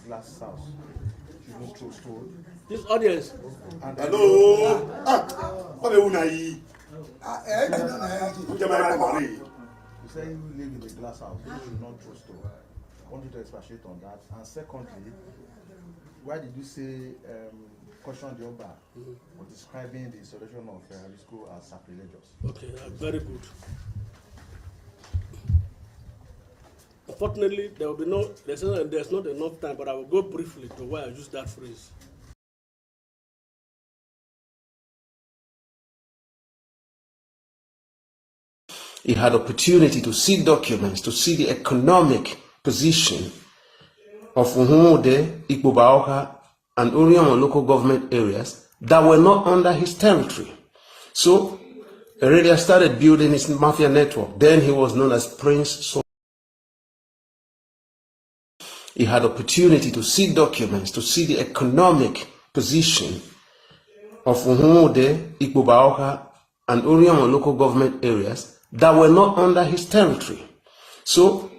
glass house should not throw stone. This audience. Hello. What are You say you live in a glass house, you should not throw stone. I want you to expatiate on that. And secondly, why did you say caution the Oba for describing the installation of high school as sacrilegious? Okay, very good. Unfortunately, there will be there's not enough time, but I will go briefly to why I use that phrase. He had opportunity to see documents, to see the economic position of Uhumude, Ikpobaoka, and Urion local government areas that were not under his territory. So, Heredia started building his mafia network. Then he was known as Prince. He had opportunity to see documents, to see the economic position of Uhumude, Ikpobaoka, and Urion local government areas that were not under his territory. So,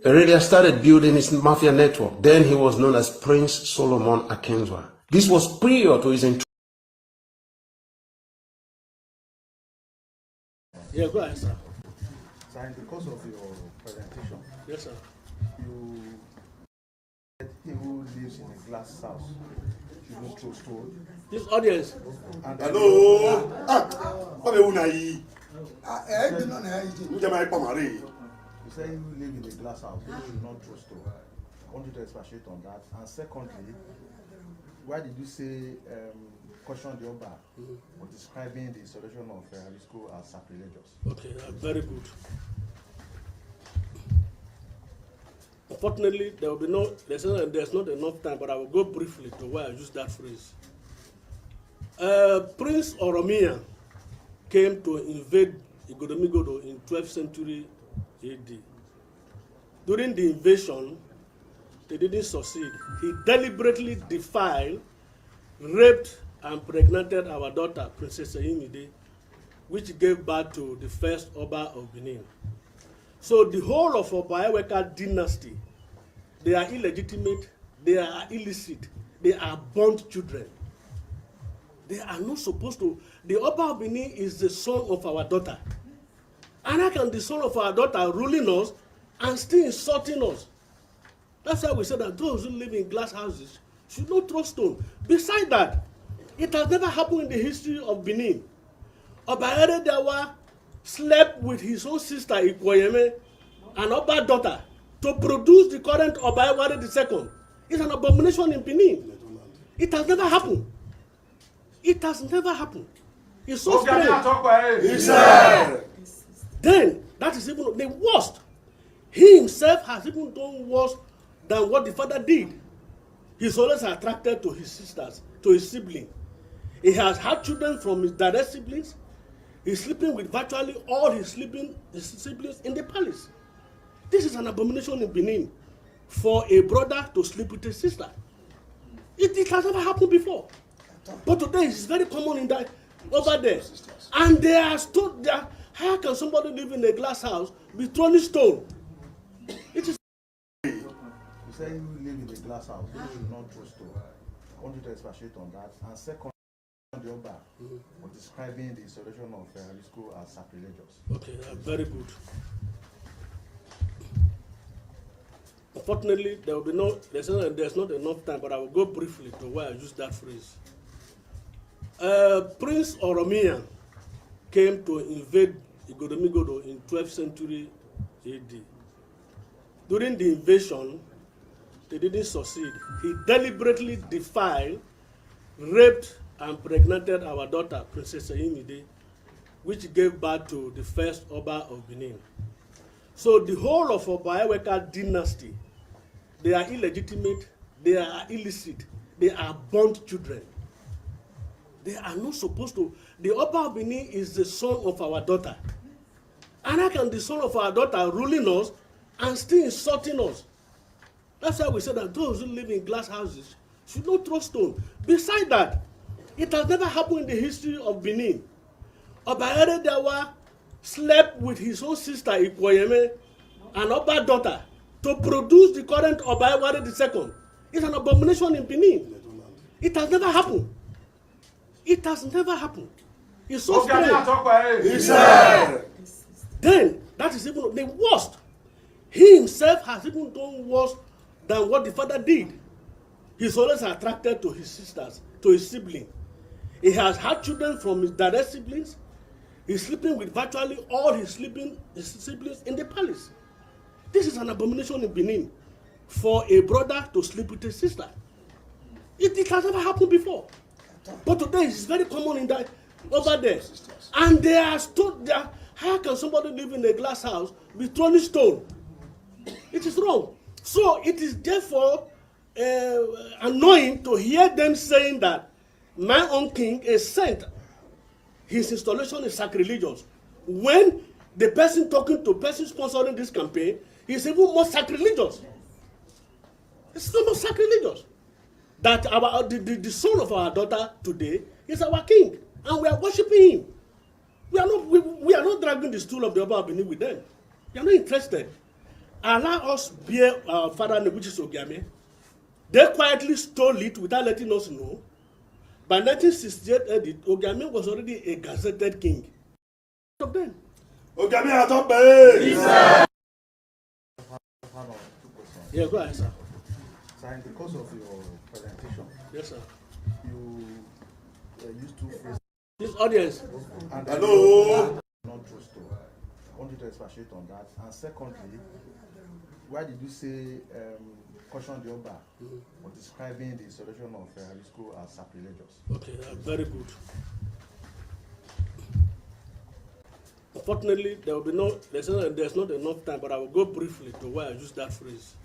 Heredia started building his mafia network. Then he was known as Prince Solomon Akenzwa. This was prior to his Yeah, go ahead, sir. So, in the course of your presentation, yes, sir, you said he who lives in a glass house should not throw stone. This audience. Hello. What are You say you live in a glass house, you should not throw stone. I want you to expatiate on that. And secondly, why did you say caution the Oba for describing the installation of high school as sacrilegious? Okay, very good. Unfortunately, there will be there's not enough time, but I will go briefly to why I use that phrase. Prince Oromia came to invade Igodomigodo in 12th century AD. During the invasion, they didn't succeed. He deliberately defiled, raped, and pregnated our daughter, Princess Eyimide, which gave birth to the first Oba of Benin. So the whole of Oba dynasty, they are illegitimate, they are illicit, they are burnt children. They are not supposed to. The Oba of Benin is the son of our daughter. And how can the son of our daughter ruling us and still insulting us? That's why we say that those who live in glass houses should not throw stone. Besides that, it has never happened in the history of Benin. Oba Eredewa slept with his own sister Ikoyeme, an Oba daughter, to produce the current Oba Ewuare II. It's an abomination in Benin. It has never happened. It has never happened. It's so strange. Then, that is even the worst. He himself has even done worse than what the father did. He's always attracted to his sisters, to his siblings. He has had children from his direct siblings. He's sleeping with virtually all his siblings in the palace. This is an abomination in Benin for a brother to sleep with a sister. It has never happened before. But today it's very common in that over there. And they are stood there. How can somebody live in a glass house be throwing stone? It is. You say you live in a glass house, you should not throw stone. I want you to expatiate on that. And second, the Oba for describing the installation of high school as sacrilegious. Okay, very good. Unfortunately, there will be there's not enough time, but I will go briefly to why I use that phrase. Prince Oromia came to invade Igodomigodo in 12th century AD. During the invasion, they didn't succeed. He deliberately defiled, raped, and pregnated our daughter, Princess Eyimide, which gave birth to the first Oba of Benin. So the whole of Oba dynasty, they are illegitimate, they are illicit, they are burnt children. They are not supposed to. The Oba of Benin is the son of our daughter. And how can the son of our daughter ruling us and still insulting us? That's why we say that those who live in glass houses should not throw stone. Besides that, it has never happened in the history of Benin. Oba Eredewa slept with his own sister Ikoyeme, an Oba daughter, to produce the current Oba Ewuare II. It's an abomination in Benin. It has never happened. It has never happened. It's so strange. Then, that is even the worst. He himself has even done worse than what the father did. He's always attracted to his sisters, to his siblings. He has had children from his direct siblings. He's sleeping with virtually all his siblings in the palace. This is an abomination in Benin for a brother to sleep with a sister. It has never happened before. But today it's very common in that over there. And they are stood there. How can somebody live in a glass house with throwing stone? It is wrong. So it is therefore annoying to hear them saying that my own king is sent. His installation is sacrilegious. When the person talking to person sponsoring this campaign is even more sacrilegious. It's so much sacrilegious that the son of our daughter today is our king, and we are worshiping him. We are not dragging the stool of the Oba of Benin with them. They are not interested. Allow us bear our father, which is Ogiame. They quietly stole it without letting us know. By 1968, Ogiame was already a gazetted king. Of them. Ogiame at top, eh? Yeah, go ahead, sir. So in the course of your presentation, Yes, sir. you used two phrases. This audience. And Hello. Not true story. I want you to expatiate on that. And secondly, why did you say caution the Oba for describing the installation of Risco as sacrilegious? Okay, very good. Unfortunately, there will be there's not enough time, but I will go briefly to why I use that phrase.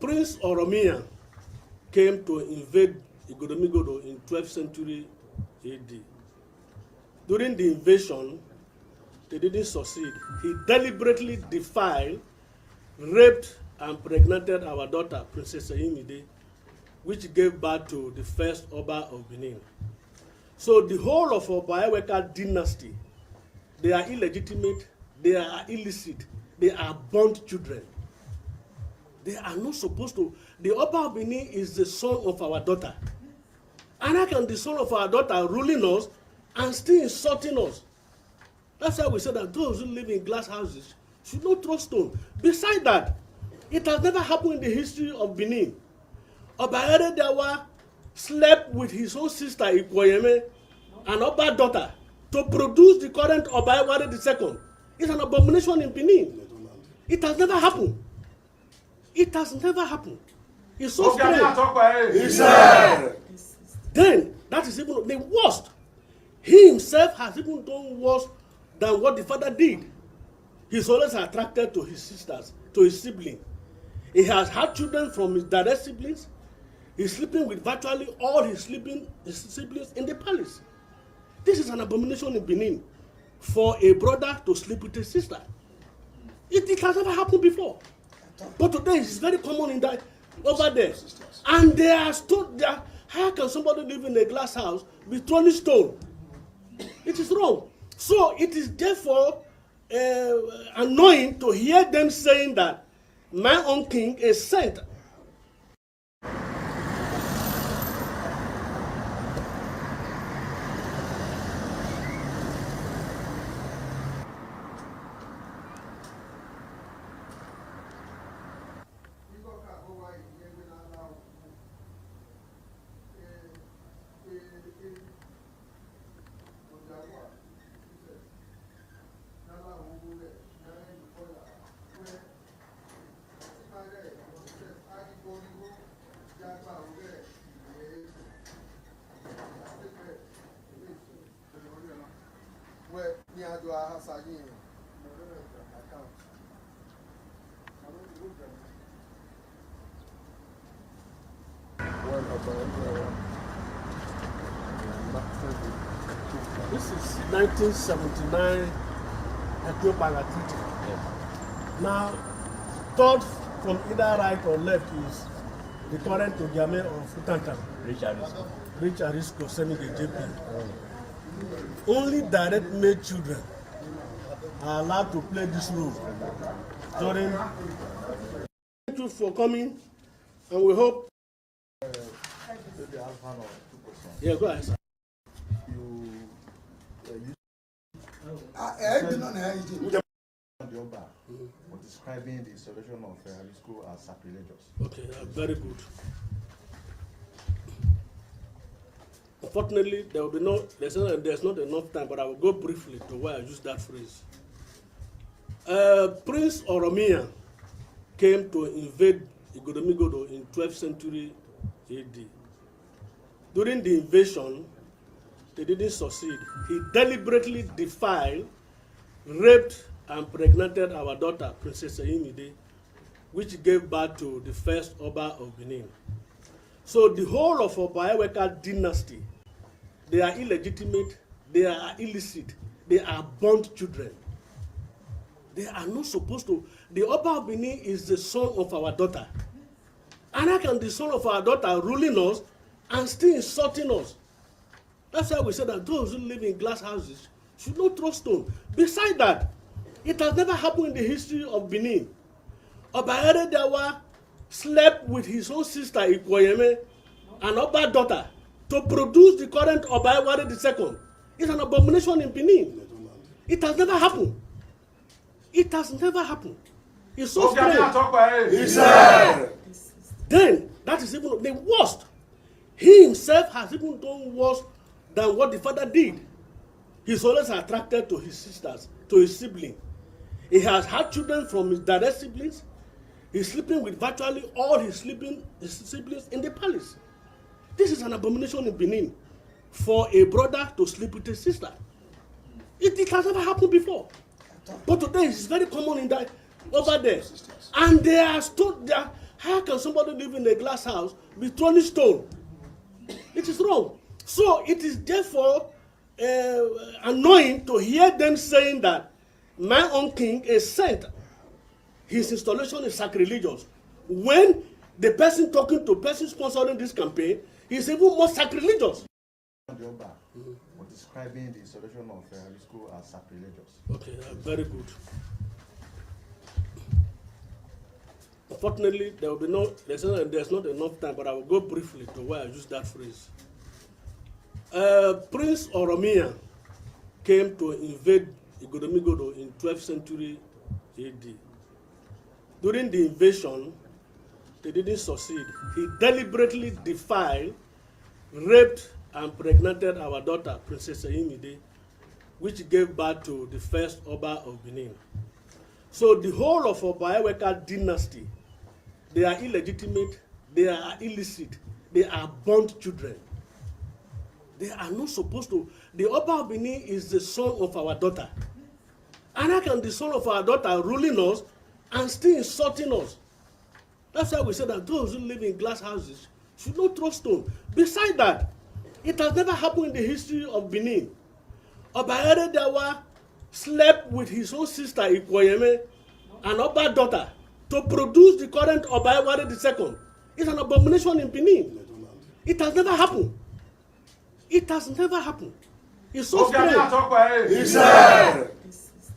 Prince Oromia came to invade Igodomigodo in 12th century AD. During the invasion, they didn't succeed. He deliberately defiled, raped, and pregnated our daughter, Princess Imide, which gave birth to the first Oba of Benin. So the whole of Oba dynasty, they are illegitimate, they are illicit, they are burnt children. They are not supposed to. The Oba of Benin is the son of our daughter. And how can the son of our daughter ruling us and still insulting us? That's why we say that those who live in glass houses should not throw stone. Besides that, it has never happened in the history of Benin. Oba Dawa slept with his own sister Ewuare, an Oba daughter, to produce the current Oba Ewuare II. It's an abomination in Benin. It has never happened. It has never happened. It's so strange. Then, that is even the worst. He himself has even done worse than what the father did. He's always attracted to his sisters, to his siblings. He has had children from his direct siblings. He's sleeping with virtually all his siblings in the palace. This is an abomination in Benin for a brother to sleep with a sister. It has never happened before. But today it's very common in that over there. And they are stood there. How can somebody live in a glass house with throwing stone? It is wrong. So it is therefore annoying to hear them saying that my own king is sent. This is 1979 Accusations Treaty. Now, third from either right or left is the current Ogiame of Utanta, Rich Arisco, sending the JP. Only direct male children are allowed to play this role during. Thank you for coming. And we hope. Maybe I have one or two questions. Yeah, go ahead, sir. The Oba for describing the installation of school as sacrilegious. Okay, very good. Unfortunately, there will be there's not enough time, but I will go briefly to why I use that phrase. Prince Oromia came to invade Igodomigodo in 12th century AD. During the invasion, they didn't succeed. He deliberately defiled, raped, and pregnanted our daughter, Princess Eyimide, which gave birth to the first Oba of Benin. So the whole of Oba dynasty, they are illegitimate, they are illicit, they are burnt children. They are not supposed to. The Oba of Benin is the son of our daughter. And how can the son of our daughter ruling us and still insulting us? That's why we said that those who live in glass houses should not throw stone. Besides that, it has never happened in the history of Benin. Oba Eredawa slept with his own sister Ikoyeme, an Oba daughter, to produce the current Oba Ewuare II. It's an abomination in Benin. It has never happened. It has never happened. It's so strange. Then, that is even the worst. He himself has even done worse than what the father did. He's always attracted to his sisters, to his siblings. He has had children from his direct siblings. He's sleeping with virtually all his siblings in the palace. This is an abomination in Benin for a brother to sleep with a sister. It has never happened before. But today it's very common in that over there. And they are stood there. How can somebody live in a glass house be throwing stone? It is wrong. So it is therefore annoying to hear them saying that my own king is sent. His installation is sacrilegious. When the person talking to person sponsoring this campaign is even more sacrilegious. The Oba for describing the installation of school as sacrilegious. Okay, very good. Unfortunately, there will be there's not enough time, but I will go briefly to why I use that phrase. Prince Oromia came to invade Igodomigodo in 12th century AD. During the invasion, they didn't succeed. He deliberately defiled, raped, and pregnanted our daughter, Princess Eyimide, which gave birth to the first Oba of Benin. So the whole of Oba dynasty, they are illegitimate, they are illicit, they are burnt children. They are not supposed to. The Oba of Benin is the son of our daughter. And how can the son of our daughter ruling us and still insulting us? That's why we said that those who live in glass houses should not throw stone. Besides that, it has never happened in the history of Benin. Oba Eredawa slept with his own sister Ikoyeme, an Oba daughter, to produce the current Oba Ewuare II. It's an abomination in Benin. It has never happened. It has never happened. It's so strange.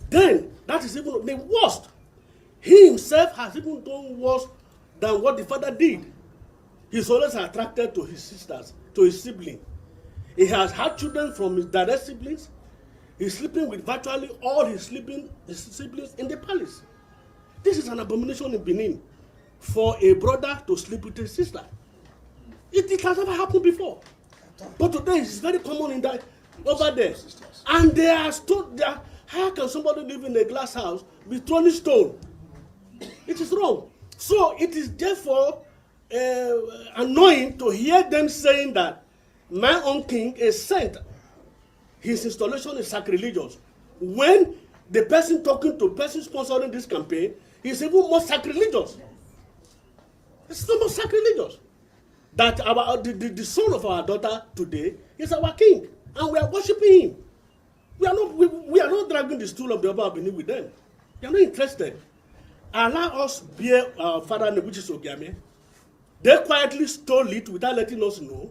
Then, that is even the worst. He himself has even done worse than what the father did. He's always attracted to his sisters, to his siblings. He has had children from his direct siblings. He's sleeping with virtually all his siblings in the palace. This is an abomination in Benin for a brother to sleep with a sister. It has never happened before. But today it's very common in that over there. And they are stood there. How can somebody live in a glass house be throwing stone? It is wrong. So it is therefore annoying to hear them saying that my own king is sent. His installation is sacrilegious. When the person talking to person sponsoring this campaign is even more sacrilegious. It's not more sacrilegious. That the son of our daughter today is our king, and we are worshiping him. We are not dragging the stool of the Oba of Benin with them. They are not interested. Allow us bear our father name, which is Ogiame. They quietly stole it without letting us know.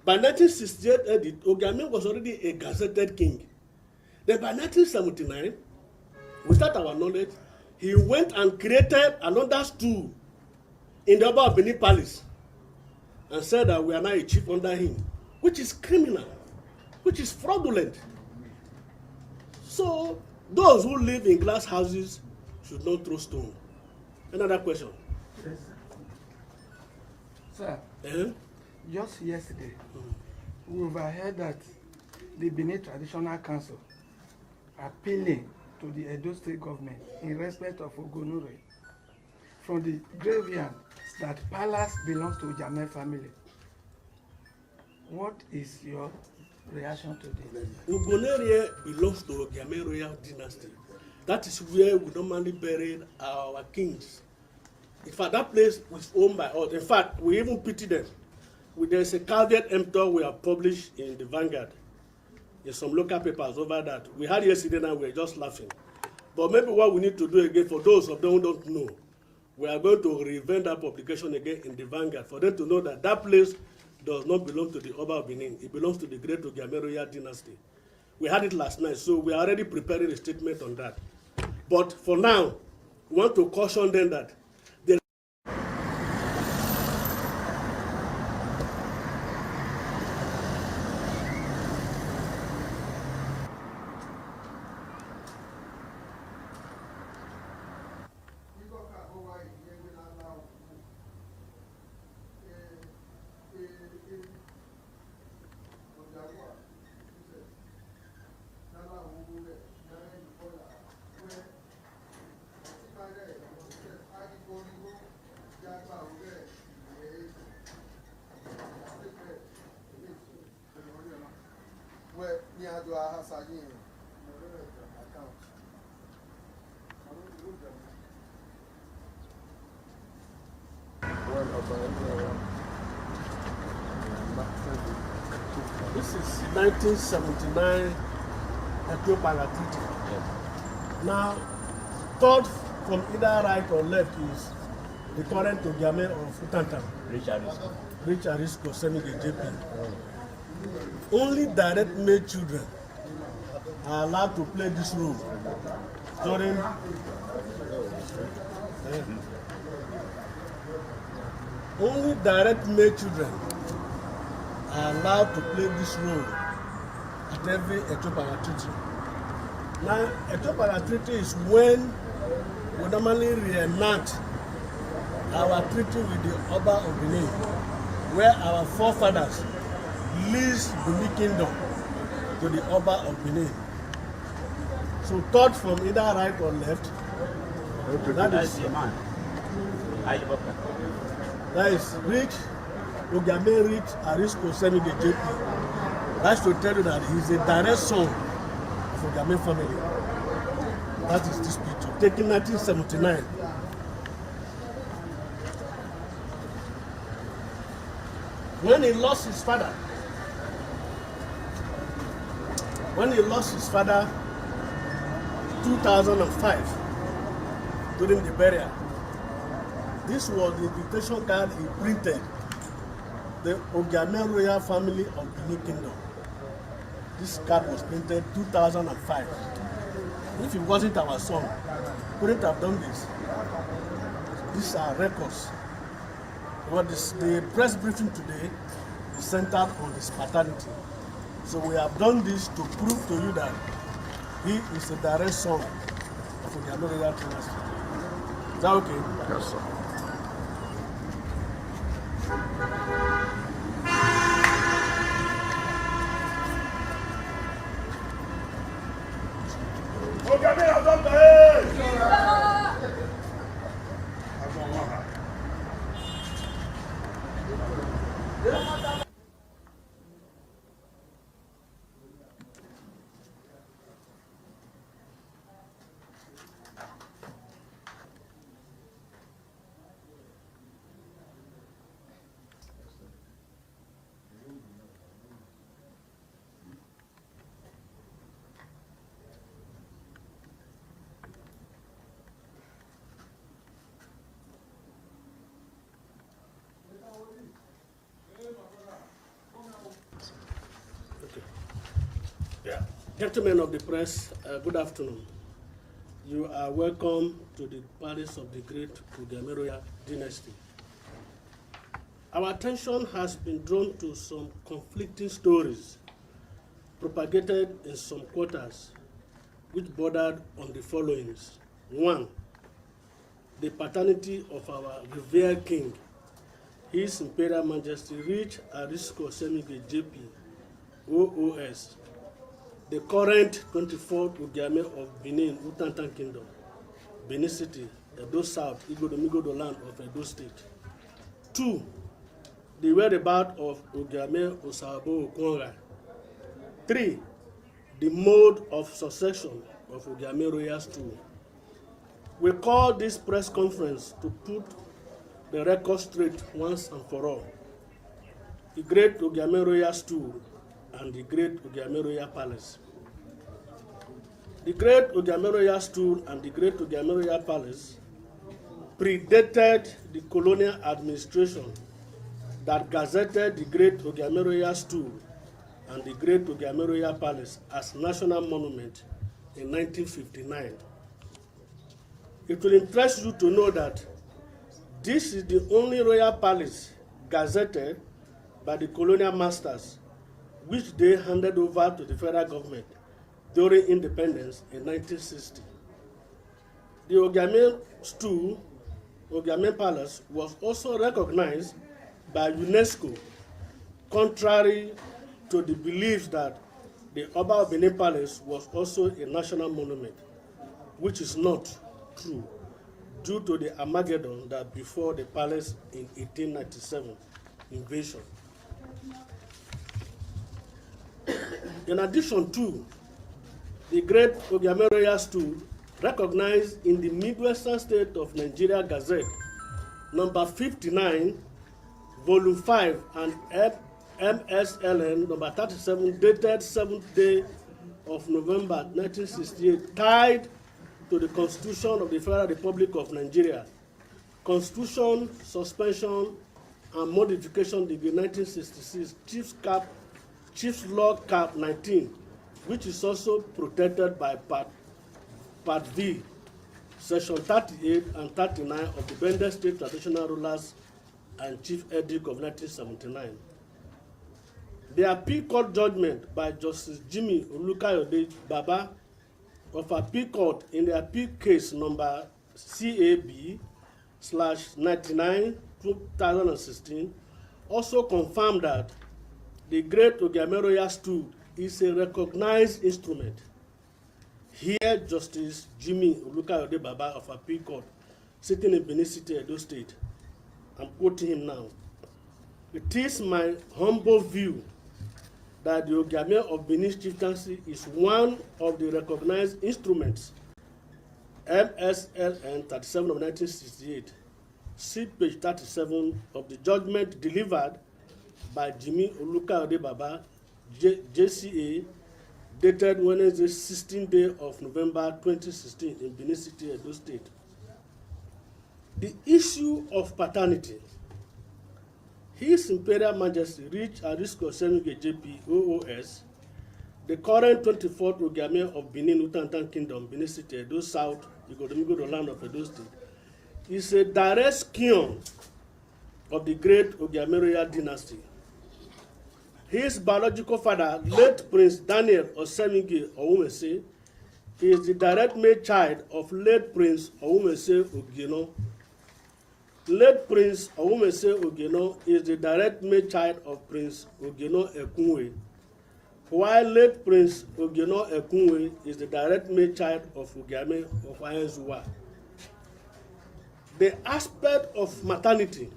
By 1968, Ogiame was already a gazetted king. Then by 1979, without our knowledge, he went and created another stool in the Oba of Benin palace and said that we are now a chief under him, which is criminal, which is fraudulent. So those who live in glass houses should not throw stone. Another question. Sir, Eh? just yesterday, we overheard that the Benin Traditional Council appealing to the Edo State government in respect of Ogonure from the graveyard that palace belongs to Jamel family. What is your reaction to this? Ogonere belongs to Ogiame royal dynasty. That is where we normally bury our kings. In fact, that place was owned by us. In fact, we even pity them. There's a caveat emptor we have published in the Vanguard. There's some local papers over that. We had yesterday and we were just laughing. But maybe what we need to do again, for those of them who don't know, we are going to revamp that publication again in the Vanguard for them to know that that place does not belong to the Oba of Benin. It belongs to the great Ogiame royal dynasty. We had it last night, so we are already preparing a statement on that. But for now, we want to caution them that there Where near do I have account? This is 1979 Ewuare Treaty. Now, third from either right or left is the current Ogiame of Utantam, Richard Risco Semige JP. Only direct male children are allowed to play this role during only direct male children are allowed to play this role at every Ewuare Treaty. Now, Ewuare Treaty is when we normally reenact our treaty with the Oba of Benin, where our forefathers leased Benin Kingdom to the Oba of Benin. So third from either right or left, that is Rich Ogiame Rich Arisco Semige JP. That's to tell you that he's a direct son of Ogiame family. That is this picture, taken 1979. When he lost his father, 2005, during the burial, this was the invitation card he printed, the Ogiame royal family of Benin Kingdom. This card was printed 2005. If it wasn't our son, we couldn't have done this. These are records. But the press briefing today is centered on his paternity. So we have done this to prove to you that he is a direct son of Ogiame royal dynasty. Is that okay? Yes, sir. Ogami Adambe! Gentlemen of the press, good afternoon. You are welcome to the palace of the great Ogiame royal dynasty. our attention has been drawn to some conflicting stories propagated in some quarters, which bordered on the followings. 1. The paternity of our revered king, His Imperial Majesty Rich Arisco Semige JP, OOS, the current 24th Ugiame of Benin, Utantan Kingdom, Benin City, Edo South, Igodomigodo land of Edo State. 2. The whereabouts of Ugiame Osabo Okonra. 3. The mode of succession of Ugiame Royal Stool. We call this press conference to put the record straight once and for all. The Great Ugiame Royal Stool and the Great Ugiame Royal Palace. The Great Ugiame Royal Stool and the Great Ugiame Royal Palace predated the colonial administration that gazetted the Great Ugiame Royal Stool and the Great Ugiame Royal Palace as national monument in 1959. It will interest you to know that this is the only royal palace gazetted by the colonial masters, which they handed over to the federal government during independence in 1960. The Ugiame Stool, Ugiame Palace, was also recognized by UNESCO, contrary to the belief that the Oba of Benin Palace was also a national monument, which is not true, due to the Armageddon that before the palace in 1897 invasion. In addition to the Great Ugiame Royal Stool, recognized in the Midwestern State of Nigeria Gazette, number 59, volume 5, and MSLN number 37, dated 7th day of November 1968, tied to the Constitution of the Federal Republic of Nigeria, Constitution, Suspension, and Modification Degree 1966, Chief's Law Cap 19, which is also protected by Part V, Section 38 and 39 of the Bendel State Traditional Rulers and Chief Edict of 1979. The appeal court judgment by Justice Jimmy Olukayode Baba of Appeal Court in the appeal case number CAB/99/2016 also confirmed that the Great Ugiame Royal Stool is a recognized instrument. Here, Justice Jimmy Olukayode Baba of Appeal Court, sitting in Benin City, Edo State, I'm quoting him now. It is my humble view that the Ugiame of Benin Chieftaincy is one of the recognized instruments, MSLN 37 of 1968, see page 37 of the judgment delivered by Jimmy Olukayode Baba, JCA, dated Wednesday, 16th day of November 2016 in Benin City, Edo State. The issue of paternity. His Imperial Majesty Rich Arisco Semige JP, OOS, the current 24th Ugiame of Benin Utantan Kingdom, Benin City, Edo South, Igodomigodo land of Edo State, is a direct scion of the great Ugiame Royal dynasty. His biological father, late Prince Daniel Osemige Owumese, is the direct male child of late Prince Owumese Ogino. Late Prince Owumese Ogino is the direct male child of Prince Ogino Ekunwe, while late Prince Ogino Ekunwe is the direct male child of Ugiame of Ewuare. The aspect of maternity.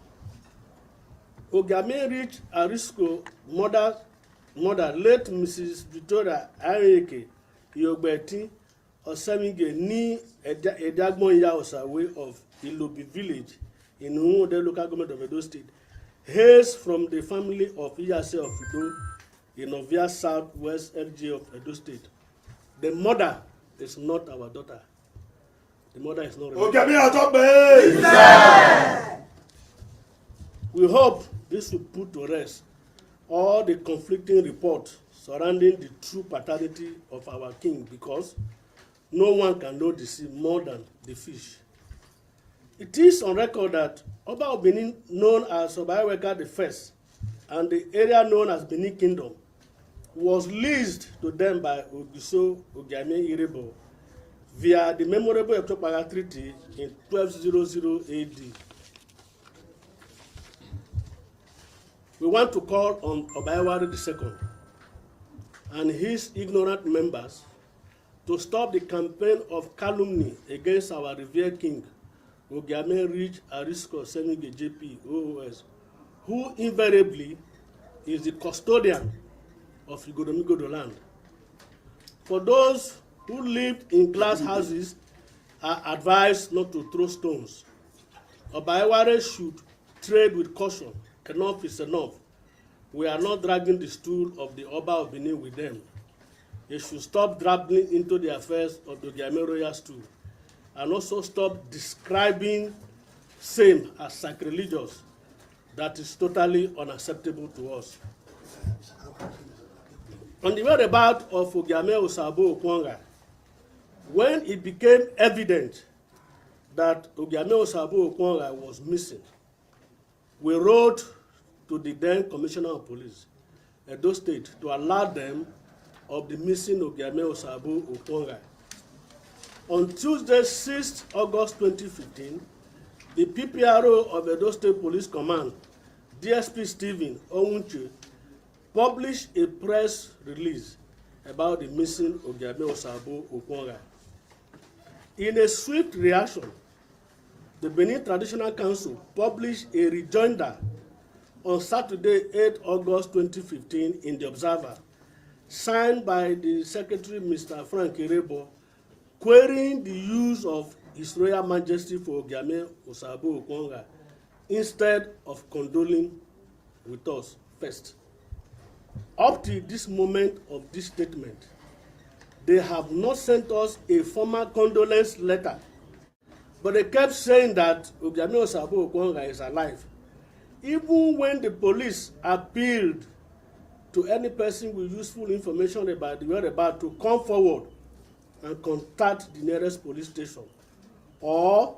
Ugiame Rich Arisco mother late Mrs. Victoria Ayeke Yogbeti Osemige ní Edagbon Osawe of Ilobi village in Ewuare local government of Edo State, hails from the family of Iyase of Ido in Ovia Southwest LG of Edo State. The mother is not our daughter. The mother is not We hope this will put to rest all the conflicting reports surrounding the true paternity of our king, because no one can know the sea more than the fish. It is on record that Oba of Benin, known as Oba Ewuare the First, and the area known as Benin Kingdom, was leased to them by Ogiso Ogiame Irebo via the memorable Etopaga Treaty in 1200 AD. We want to call on Oba Ewuare II and his ignorant members to stop the campaign of calumny against our revered king, Ogiame Ridge Arisco Semige JP OOS, who invariably is the custodian of Igodomigodo land. For those who lived in glass houses are advised not to throw stones. Oba Ewuare should trade with caution. Enough is enough. We are not dragging the stool of the Oba of Benin with them. They should stop dabbling into the affairs of the Ogiame royal stool and also stop describing same as sacrilegious. That is totally unacceptable to us. On the whereabouts of Ogiame Osabo Okwonga, when it became evident that Ogiame Osabo Okwonga was missing, we wrote to the then Commissioner of Police, Edo State, to alert them of the missing Ogiame Osabo Okwonga. On Tuesday, 6 August 2015, the PPRO of Edo State Police Command, DSP Stephen Owunche, published a press release about the missing Ogiame Osabo Okwonga. In a swift reaction, the Benin Traditional Council published a rejoinder on Saturday, 8 August 2015 in the Observer, signed by the Secretary, Mr. Frank Irebo, querying the use of His Royal Majesty for Ogiame Osabo Okwonga instead of condoling with us first. Up to this moment of this statement, they have not sent us a formal condolence letter, but they kept saying that Ogiame Osabo Okwonga is alive. Even when the police appealed to any person with useful information about the whereabouts to come forward and contact the nearest police station or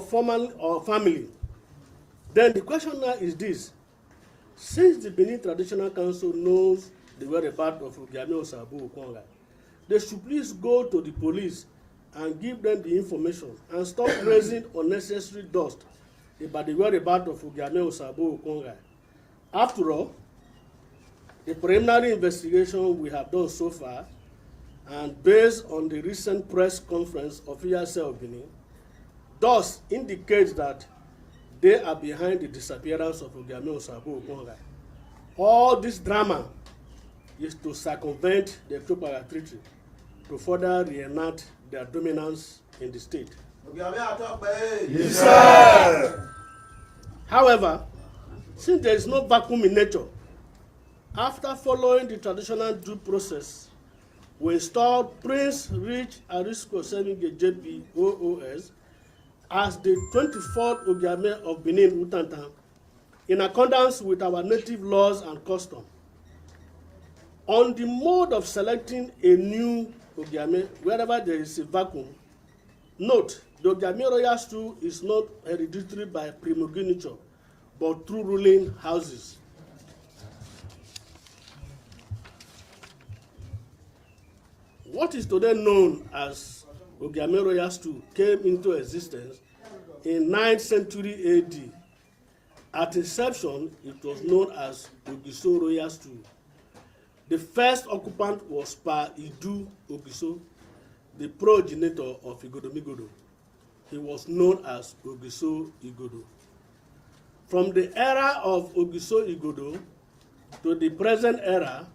family, then the question now is this: since the Benin Traditional Council knows the whereabouts of Ogiame Osabo Okwonga, they should please go to the police and give them the information and stop raising unnecessary dust about the whereabouts of Ogiame Osabo Okwonga. After all, the preliminary investigation we have done so far, and based on the recent press conference of Ewuare of Benin, thus indicates that they are behind the disappearance of Ogiame Osabo Okwonga. All this drama is to circumvent the Etopaga Treaty to further reenact their dominance in the state. Yes, sir. However, since there is no vacuum in nature, after following the traditional due process, we installed Prince Rich Arisco Semige JP OOS as the 24th Ogiame of Benin Utanta, in accordance with our native laws and custom. On the mode of selecting a new Ogiame wherever there is a vacuum, note the Ogiame royal stool is not hereditary by primogeniture, but through ruling houses. What is today known as Ogiame royal stool came into existence in 9th century AD. At inception, it was known as Ogiso royal stool. The first occupant was Pa Idu Ogiso, the progenitor of Igodomigodo. He was known as Ogiso Igodo. From the era of Ogiso Igodo to the present era,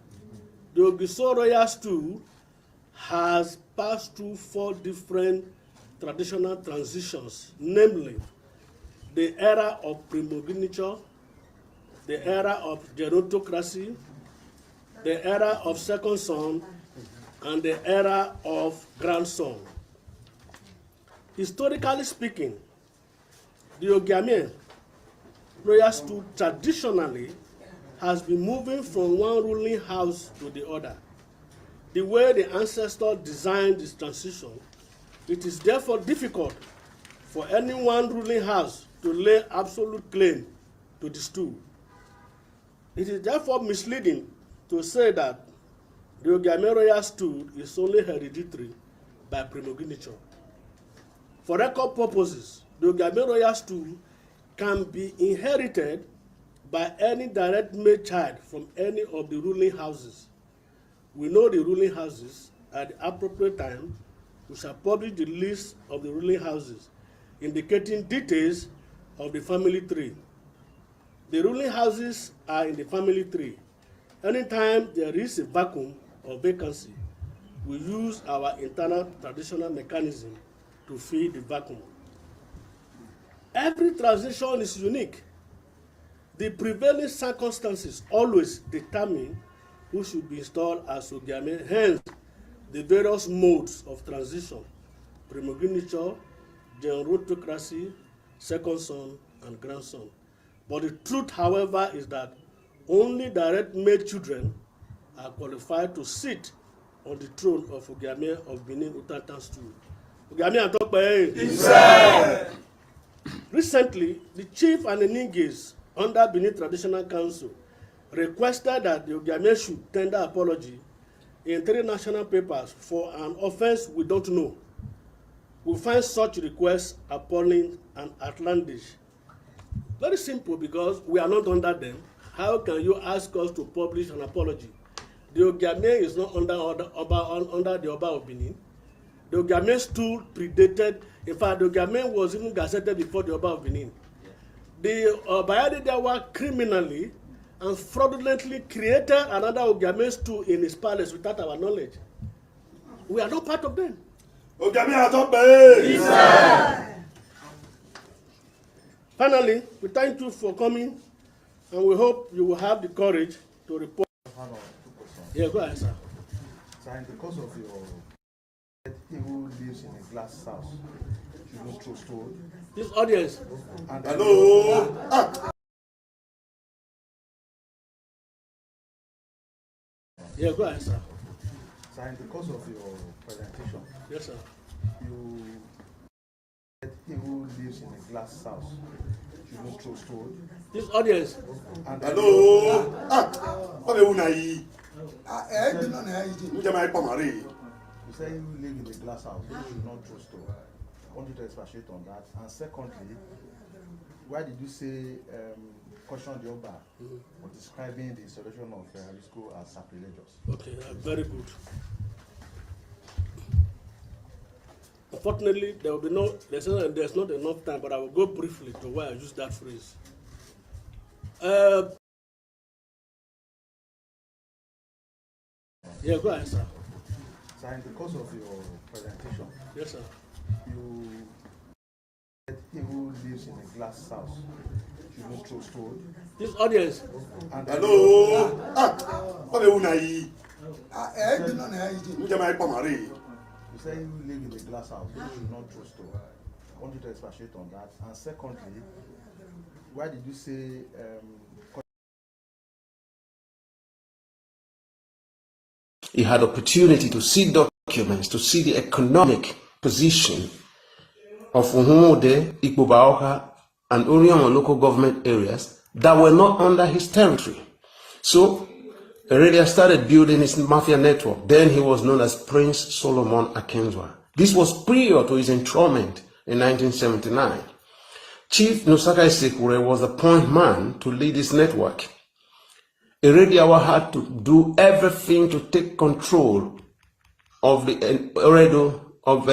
the Ogiso royal stool has passed through 4 different traditional transitions, namely the era of primogeniture, the era of gerontocracy, the era of second son, and the era of grandson. Historically speaking, the Ogiame royal stool traditionally has been moving from one ruling house to the other. The way the ancestors designed this transition, it is therefore difficult for any one ruling house to lay absolute claim to the stool. It is therefore misleading to say that the Ogiame royal stool is only hereditary by primogeniture. For record purposes, the Ogiame royal stool can be inherited by any direct male child from any of the ruling houses. We know the ruling houses. At the appropriate time, we shall publish the list of the ruling houses indicating details of the family tree. The ruling houses are in the family tree. Anytime there is a vacuum or vacancy, we use our internal traditional mechanism to fill the vacuum. Every transition is unique. The prevailing circumstances always determine who should be installed as Ogiame, hence the various modes of transition: primogeniture, gerontocracy, second son, and grandson. But the truth, however, is that only direct male children are qualified to sit on the throne of Ogiame of Benin Utatan stool. Ogiame and Tokpe. Recently, the chief and the Ninges under Benin Traditional Council requested that the Ogiame should tender apology in 3 national papers for an offense we don't know. We find such requests appalling and outlandish. Very simple, because we are not under them. How can you ask us to publish an apology? The Ogiame is not under the Oba of Benin. The Ogiame stool predated. In fact, the Ogiame was even gazetted before the Oba of Benin. The Bayade Dawa criminally and fraudulently created another Ogiame stool in his palace without our knowledge. We are not part of them. Finally, we thank you for coming, and we hope you will have the courage to report. Yeah, go ahead, sir. So, in the course of your, he who lives in a glass house should not throw stone. This audience. And Hello. Yeah, go ahead, sir. So, in the course of your presentation, Yes, sir. you said he who lives in a glass house should not throw stone. This audience. And Hello. You say you live in a glass house, you should not throw stone. I want you to expatiate on that. And secondly, why did you say caution the Oba for describing the installation of Risco as sacrilegious? Okay, very good. Unfortunately, there will be there's not enough time, but I will go briefly to why I use that phrase. Yeah, go ahead, sir. So, in the course of your presentation, Yes, sir. you said he who lives in a glass house should not throw stone. This audience. And Hello. You say you live in a glass house, you should not throw stone. I want you to expatiate on that. And secondly, why did you say He had opportunity to see documents, to see the economic position of Uhumude, Ikpobaoka, and Orion local government areas that were not under his territory. So, Heredia started building his mafia network. Then he was known as Prince Solomon Akenzwa. This was prior to his enthronement in 1979. Chief Nosaka Ewuare was the point man to lead this network. Heredia had to do everything to take control of the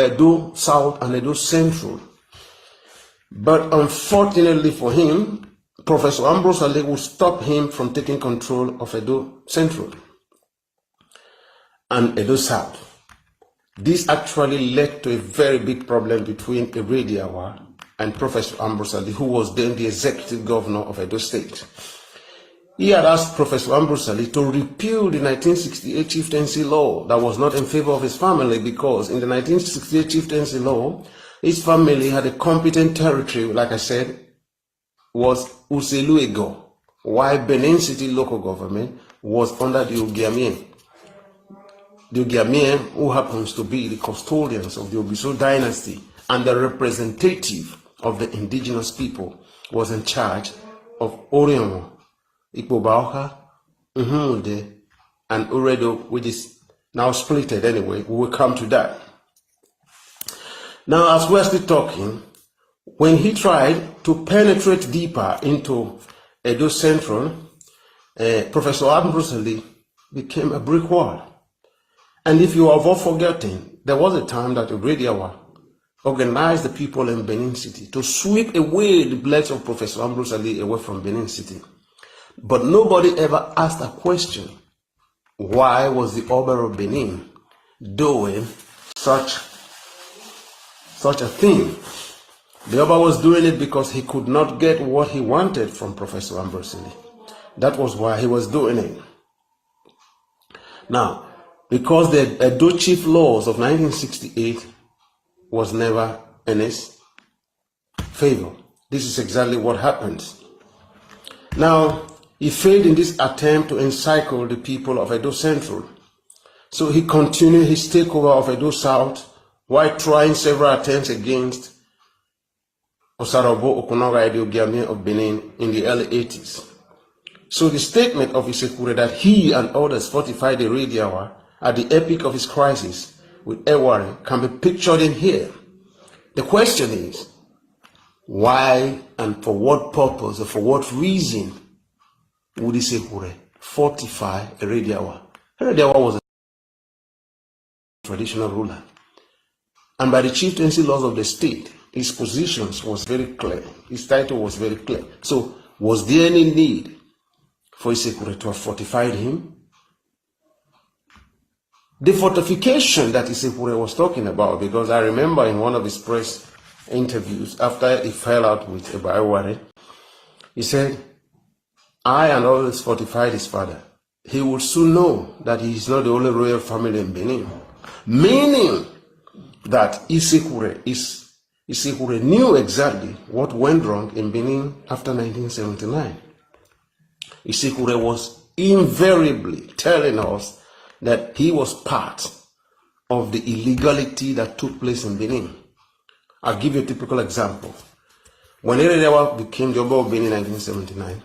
Edo South and Edo Central. But unfortunately for him, Professor Ambrose Ali would stop him from taking control of Edo Central and Edo South. This actually led to a very big problem between Heredia and Professor Ambrose Ali, who was then the executive governor of Edo State. He had asked Professor Ambrose Ali to repeal the 1968 chieftaincy law that was not in favor of his family, because in the 1968 chieftaincy law, his family had a competent territory, like I said, was Useluego, while Benin City local government was under the Ogiame. The Ogiame, who happens to be the custodians of the Obiso dynasty and the representative of the indigenous people was in charge of Orionwo, Ikpobaoka, Uhunde, and Uredo, which is now splitted anyway. We will come to that. Now, as we're still talking, when he tried to penetrate deeper into Edo Central, Professor Ambrose Lee became a brick wall. And if you have all forgotten, there was a time that Obrediawa organized the people in Benin City to sweep away the blades of Professor Ambrose Lee away from Benin City. But nobody ever asked a question. Why was the Oba of Benin doing such a thing? The Oba was doing it because he could not get what he wanted from Professor Ambrose Lee. That was why he was doing it. Now, because the Edo Chief Laws of 1968 was never in his favor, this is exactly what happened. Now, he failed in this attempt to encircle the people of Edo Central. So he continued his takeover of Edo South while trying several attempts against Osarobo Okunoga Edo of Benin in the early 80s. So the statement of Isekure that he and others fortified the Rediawa at the epic of his crisis with Ewuare can be pictured in here. The question is, why and for what purpose or for what reason would Isekure fortify Rediawa? Rediawa was a traditional ruler, and by the chieftaincy laws of the state, his positions was very clear. His title was very clear. So, was there any need for Isekure to have fortified him? The fortification that Isekure was talking about, because I remember in one of his press interviews, after he fell out with Ewuare, he said, I and others fortified his father. He will soon know that he is not the only royal family in Benin. Meaning that Isekure knew exactly what went wrong in Benin after 1979. Isekure was invariably telling us that he was part of the illegality that took place in Benin. I'll give you a typical example. When Erediawa became the Oba of Benin in 1979,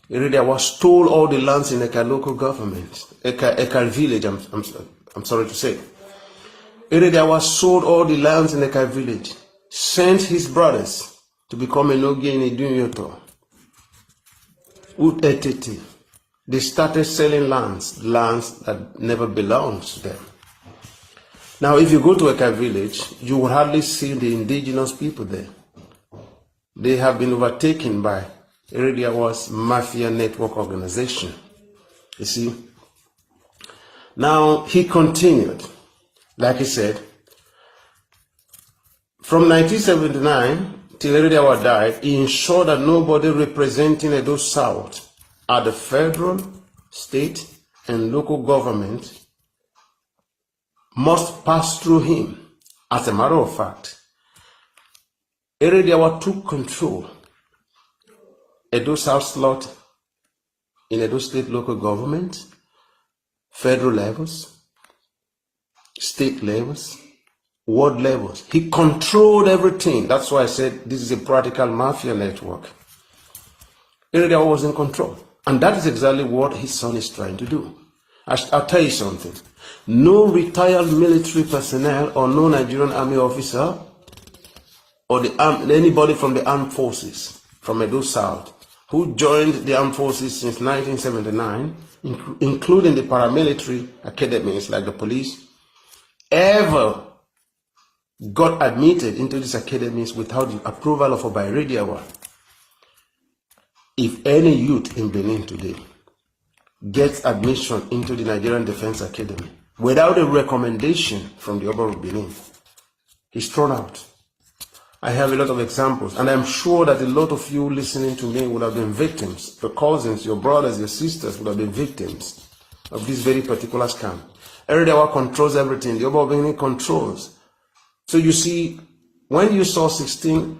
Erediawa stole all the lands in Eka local government, Eka village, I'm sorry to say. Erediawa sold all the lands in Eka village, sent his brothers to become Enogi and Idunyoto. Ut-etete. They started selling lands that never belonged to them. Now, if you go to Eka village, you will hardly see the indigenous people there. They have been overtaken by Erediawa's mafia network organization. You see? Now, he continued, like he said, from 1979 till Erediawa died, he ensured that nobody representing Edo South at the federal, state, and local government must pass through him. As a matter of fact, Erediawa took control Edo South slot in Edo State local government, federal levels, state levels, ward levels. He controlled everything. That's why I said this is a practical mafia network. Erediawa was in control. And that is exactly what his son is trying to do. I'll tell you something. No retired military personnel or no Nigerian army officer or anybody from the armed forces from Edo South who joined the armed forces since 1979, including the paramilitary academies like the police, ever got admitted into these academies without the approval of Oba Erediawa. If any youth in Benin today gets admission into the Nigerian Defense Academy without a recommendation from the Oba of Benin, he's thrown out. I have a lot of examples, and I'm sure that a lot of you listening to me would have been victims. Your cousins, your brothers, your sisters would have been victims of this very particular scam. Erediawa controls everything. The Oba of Benin controls. So you see, when you saw 16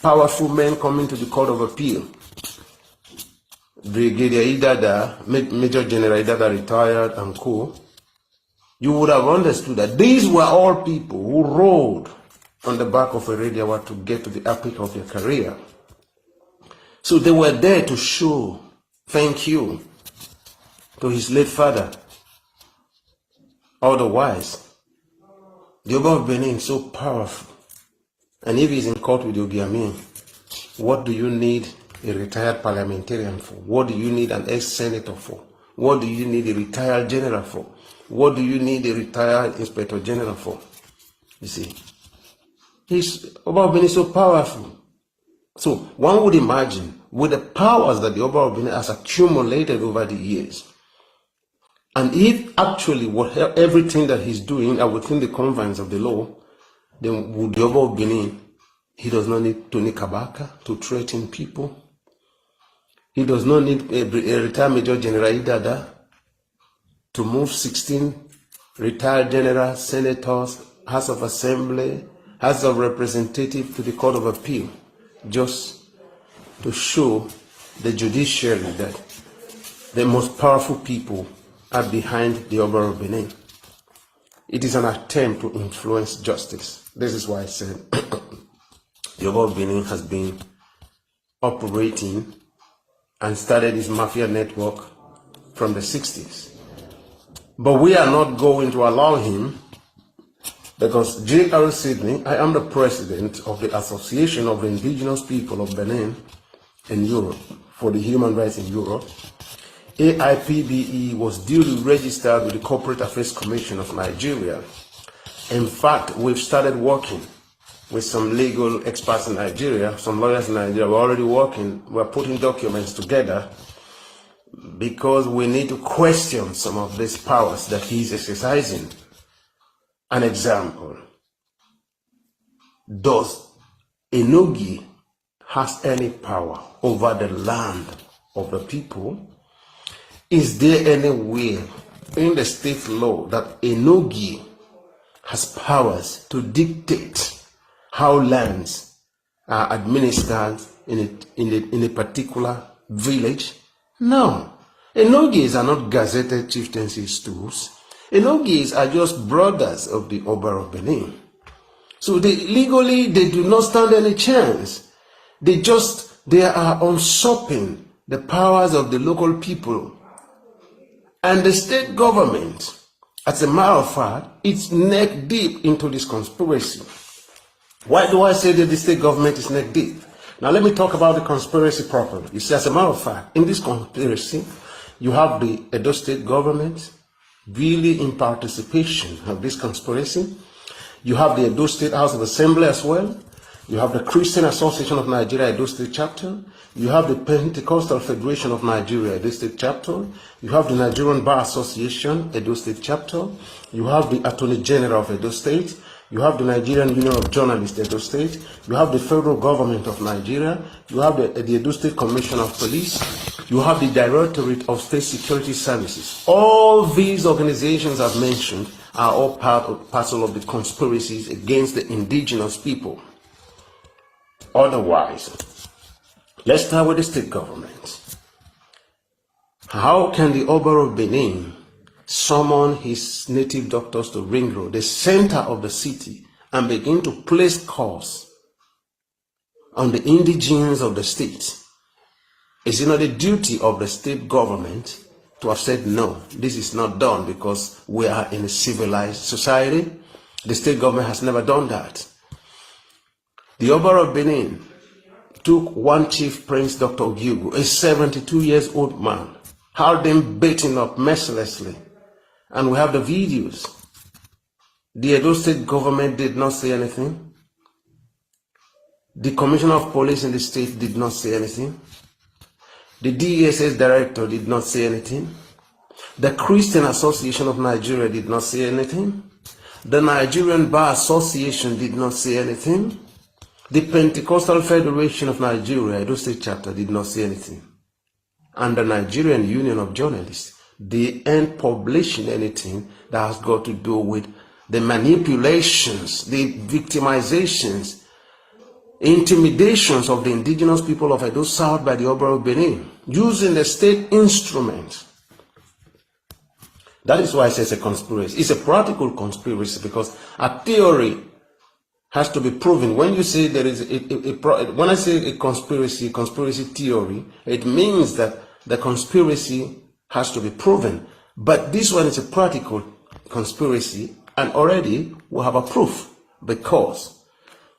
powerful men coming to the Court of Appeal, Brigadier Idada, Major General Idada retired and co, you would have understood that these were all people who rode on the back of a radio to get to the epic of their career. So they were there to show thank you to his late father. Otherwise, the Oba of Benin is so powerful. And if he's in court with Idi Amin, what do you need a retired parliamentarian for? What do you need an ex-senator for? What do you need a retired general for? What do you need a retired inspector general for? You see, Oba of Benin is so powerful. So one would imagine, with the powers that the Oba of Benin has accumulated over the years, and if actually everything that he's doing are within the confines of the law, then would the Oba of Benin, he does not need Tony Kabaka to threaten people. He does not need a retired Major General Idada to move 16 retired generals, senators, House of Assembly, House of Representatives to the Court of Appeal, just to show the judiciary that the most powerful people are behind the Oba of Benin. It is an attempt to influence justice. This is why I said the Oba of Benin has been operating and started his mafia network from the 60s. But we are not going to allow him, because J.R. Sydney, I am the president of the Association of the Indigenous People of Benin in Europe, for the human rights in Europe. AIPBE was duly registered with the Corporate Affairs Commission of Nigeria. In fact, we've started working with some legal experts in Nigeria, some lawyers in Nigeria. We're already working, we're putting documents together because we need to question some of these powers that he's exercising. An example, does Enogi has any power over the land of the people? Is there anywhere in the state law that Enogi has powers to dictate how lands are administered in a particular village? No. Enogis are not gazetted chieftaincy stools. Enogis are just brothers of the Oba of Benin. So legally they do not stand any chance. They are usurping the powers of the local people. And the state government, as a matter of fact, it's neck deep into this conspiracy. Why do I say that the state government is neck deep? Now let me talk about the conspiracy properly. You see, as a matter of fact, in this conspiracy, you have the Edo state government really in participation of this conspiracy. You have the Edo State House of Assembly as well. You have the Christian Association of Nigeria Edo State Chapter. You have the Pentecostal Federation of Nigeria Edo State Chapter. You have the Nigerian Bar Association Edo State Chapter. You have the Attorney General of Edo State. You have the Nigerian Union of Journalists Edo State. You have the federal government of Nigeria. You have the Edo State Commission of Police. You have the Directorate of State Security Services. All these organizations I've mentioned are all parcel of the conspiracies against the indigenous people. Otherwise, let's start with the state government. How can the Oba of Benin summon his native doctors to Ring Road, the center of the city, and begin to place calls on the indigenes of the state? Is it not the duty of the state government to have said, no, this is not done because we are in a civilized society? The state government has never done that. The Oba of Benin took one chief prince, Dr. Ogiugu, a 72 years old man, had him beaten up mercilessly. And we have the videos. The Edo state government did not say anything. The commissioner of police in the state did not say anything. The DSS director did not say anything. The Christian Association of Nigeria did not say anything. The Nigerian Bar Association did not say anything. The Pentecostal Federation of Nigeria, Edo State Chapter, did not say anything. And the Nigerian Union of Journalists, they ain't publishing anything that has got to do with the manipulations, the victimizations, intimidations of the indigenous people of Edo South by the Oba of Benin, using the state instruments. That is why I say it's a conspiracy. It's a practical conspiracy because a theory has to be proven. When you say there is when I say a conspiracy theory, it means that the conspiracy has to be proven. But this one is a practical conspiracy, and already we have a proof, because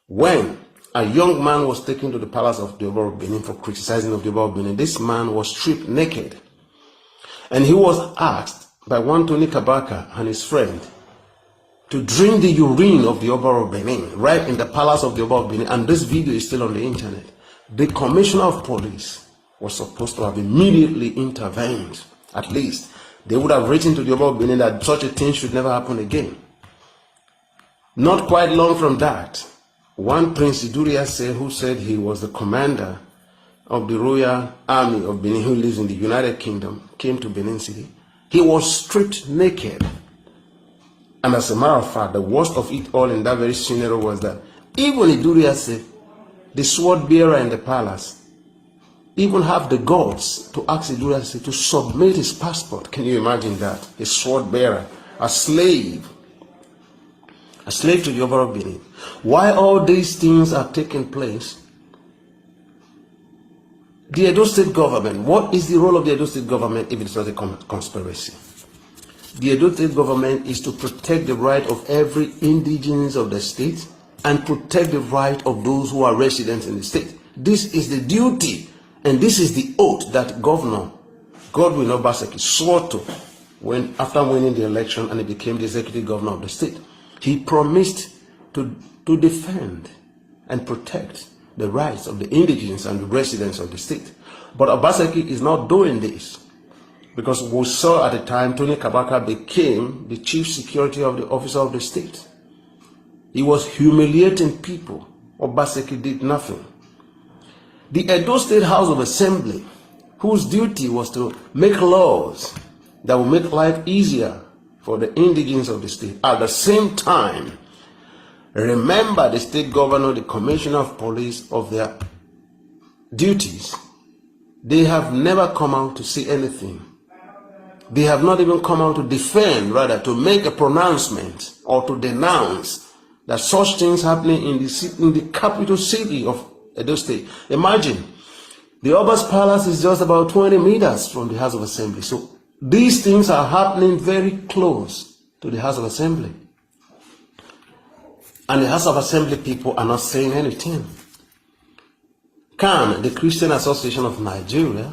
when a young man was taken to the palace of the Oba of Benin for criticizing of the Oba of Benin, this man was stripped naked, and he was asked by one Tony Kabaka and his friend to drink the urine of the Oba of Benin right in the palace of the Oba of Benin, and this video is still on the internet. The commissioner of police was supposed to have immediately intervened. At least they would have written to the Oba of Benin that such a thing should never happen again. Not quite long from that, one Prince Iduriase, who said he was the commander of the Royal Army of Benin, who lives in the United Kingdom, came to Benin City. He was stripped naked. And as a matter of fact, the worst of it all in that very scenario was that even Iduriase, the sword bearer in the palace, even have the guts to ask Iduriase to submit his passport. Can you imagine that? A sword bearer, a slave to the Oba of Benin. Why all these things are taking place? The Edo State government, what is the role of the Edo State government if it's not a conspiracy? The Edo State government is to protect the right of every indigenous of the state and protect the right of those who are residents in the state. This is the duty, and this is the oath that Governor Godwin Obaseki swore to after winning the election and he became the executive governor of the state. He promised to defend and protect the rights of the indigenous and the residents of the state. But Obaseki is not doing this, because we saw at the time Tony Kabaka became the chief security of the officer of the state. He was humiliating people. Obaseki did nothing. The Edo State House of Assembly, whose duty was to make laws that will make life easier for the indigenous of the state, at the same time, remember the state governor, the commissioner of police of their duties. They have never come out to say anything. They have not even come out to defend, rather to make a pronouncement or to denounce that such things happening in the capital city of Edo State. Imagine, the Oba's palace is just about 20 meters from the House of Assembly. So these things are happening very close to the House of Assembly. And the House of Assembly people are not saying anything. Can the Christian Association of Nigeria,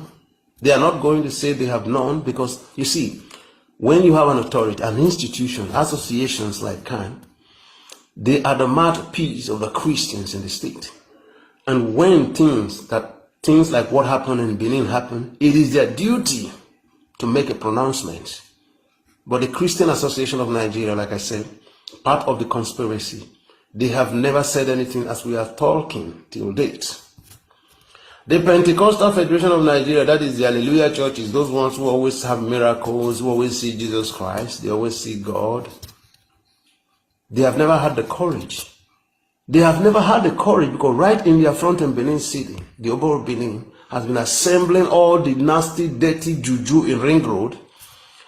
they are not going to say they have known, because you see, when you have an authority, an institution, associations like CAN, they are the mouthpiece of the Christians in the state. And when things like what happened in Benin happen, it is their duty to make a pronouncement. But the Christian Association of Nigeria, like I said, part of the conspiracy, they have never said anything as we are talking till date. The Pentecostal Federation of Nigeria, that is the Hallelujah churches, those ones who always have miracles, who always see Jesus Christ, they always see God. They have never had the courage. They have never had the courage, because right in their front in Benin City, the Oba of Benin has been assembling all the nasty, dirty juju in Ring Road.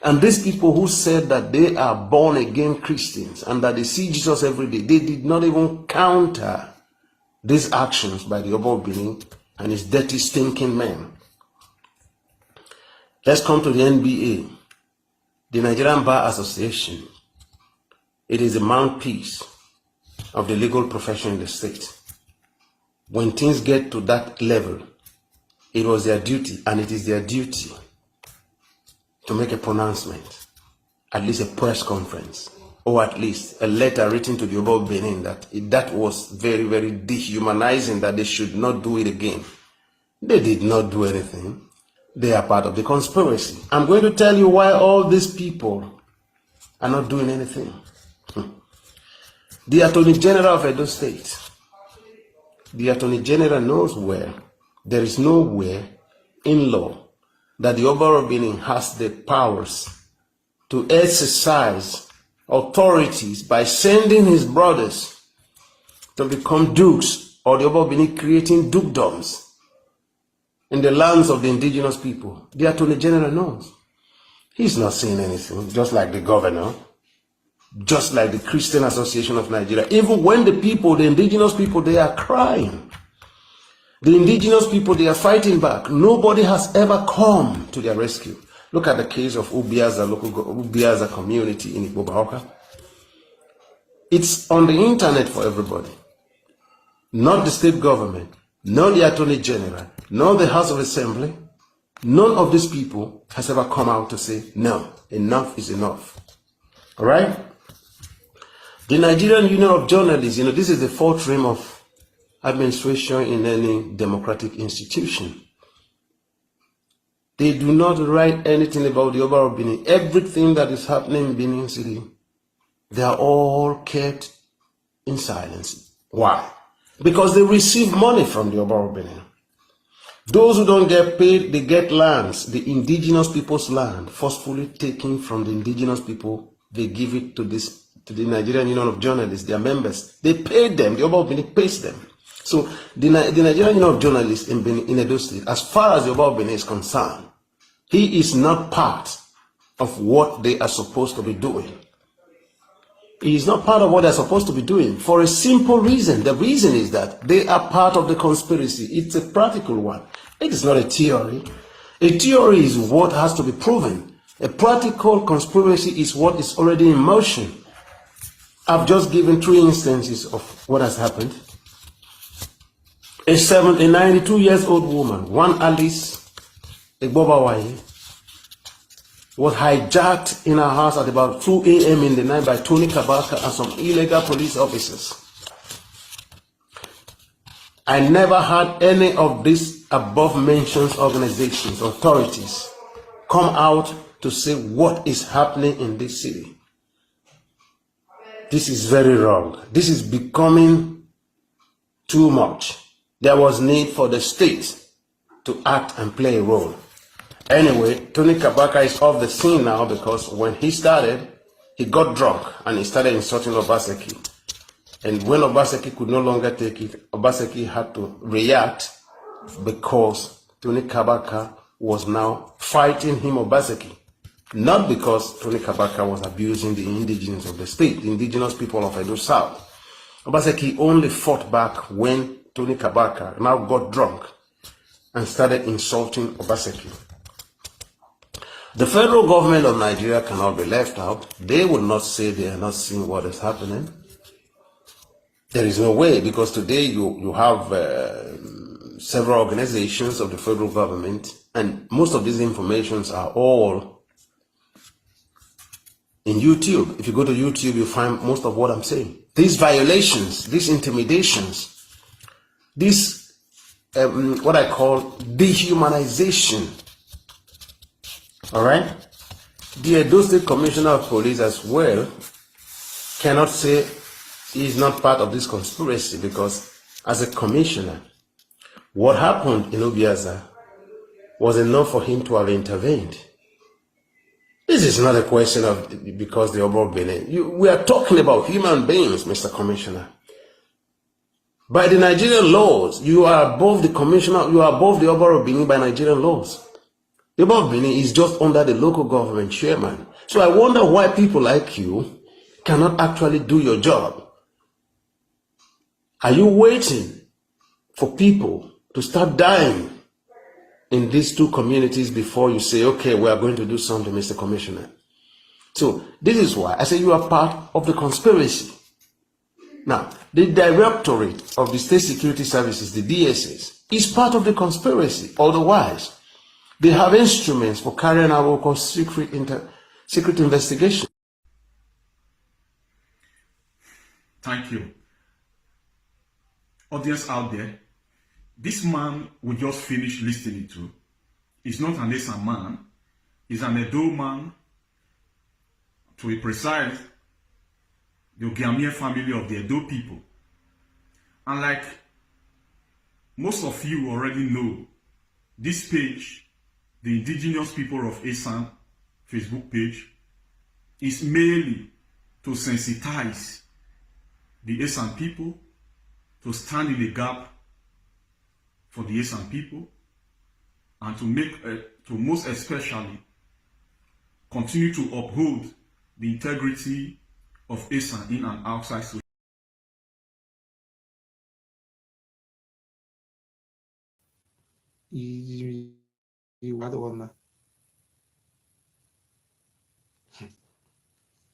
And these people who said that they are born again Christians and that they see Jesus every day, they did not even counter these actions by the Oba of Benin and his dirty, stinking men. Let's come to the NBA, the Nigerian Bar Association. It is a mouthpiece of the legal profession in the state. When things get to that level, it was their duty, and it is their duty, to make a pronouncement, at least a press conference, or at least a letter written to the Oba of Benin that was very, very dehumanizing, that they should not do it again. They did not do anything. They are part of the conspiracy. I'm going to tell you why all these people are not doing anything. The Attorney General of Edo State, the Attorney General knows where. There is nowhere in law that the Oba of Benin has the powers to exercise authorities by sending his brothers to become dukes, or the Oba of Benin creating dukedoms in the lands of the indigenous people. The Attorney General knows. He's not saying anything, just like the governor. just like the Christian Association of Nigeria. Even when the people, the indigenous people, they are crying. The indigenous people, they are fighting back. Nobody has ever come to their rescue. Look at the case of Ubiaza, Ubiaza community in Igbo. It's on the internet for everybody. Not the state government, not the Attorney General, not the House of Assembly. None of these people has ever come out to say, no, enough is enough. All right? The Nigerian Union of Journalists, this is the fourth realm of administration in any democratic institution. They do not write anything about the Oba of Benin. Everything that is happening in Benin City, they are all kept in silence. Why? Because they receive money from the Oba of Benin. Those who don't get paid, they get lands, the indigenous people's land, forcefully taken from the indigenous people. They give it to the Nigerian Union of Journalists, their members. They pay them, the Oba of Benin pays them. So the Nigerian Union of Journalists in Edo State, as far as the Oba of Benin is concerned, he is not part of what they are supposed to be doing. He is not part of what they're supposed to be doing for a simple reason. The reason is that they are part of the conspiracy. It's a practical one. It is not a theory. A theory is what has to be proven. A practical conspiracy is what is already in motion. I've just given 3 instances of what has happened. A 92-year-old woman, one Alice Egbobawaye, was hijacked in her house at about 2 a.m. in the night by Tony Kabaka and some illegal police officers. I never had any of these above-mentioned organizations, authorities, come out to say what is happening in this city. This is very wrong. This is becoming too much. There was need for the state to act and play a role. Anyway, Tony Kabaka is off the scene now because when he started, he got drunk and he started insulting Obaseki. And when Obaseki could no longer take it, Obaseki had to react because Tony Kabaka was now fighting him, Obaseki. Not because Tony Kabaka was abusing the indigenous of the state, the indigenous people of Edo South. Obaseki only fought back when Tony Kabaka now got drunk and started insulting Obaseki. The federal government of Nigeria cannot be left out. They will not say they are not seeing what is happening. There is no way, because today you have several organizations of the federal government, and most of these informations are all in YouTube. If you go to YouTube, you find most of what I'm saying. These violations, these intimidations, this what I call dehumanization. All right? The Edo State Commissioner of Police as well cannot say he is not part of this conspiracy, because as a commissioner, what happened in Ubiaza was enough for him to have intervened. This is not a question of because the Oba of Benin. We are talking about human beings, Mr. Commissioner. By the Nigerian laws, you are above the commissioner, you are above the Oba of Benin by Nigerian laws. The Oba of Benin is just under the local government chairman. So I wonder why people like you cannot actually do your job. Are you waiting for people to start dying in these two communities before you say, okay, we are going to do something, Mr. Commissioner? So this is why I say you are part of the conspiracy. Now, the Directorate of the State Security Services, the DSS, is part of the conspiracy. Otherwise, they have instruments for carrying out what we call secret investigation. Thank you. Audience out there, this man we just finished listening to is not an Esan man, he's an Edo man, to be precise, the Ogiamie family of the Edo people. And like most of you already know, this page, the indigenous people of Esan Facebook page, is merely to sensitize the Esan people, to stand in the gap for the Esan people, and to make, to most especially, continue to uphold the integrity of Esan in and outside social.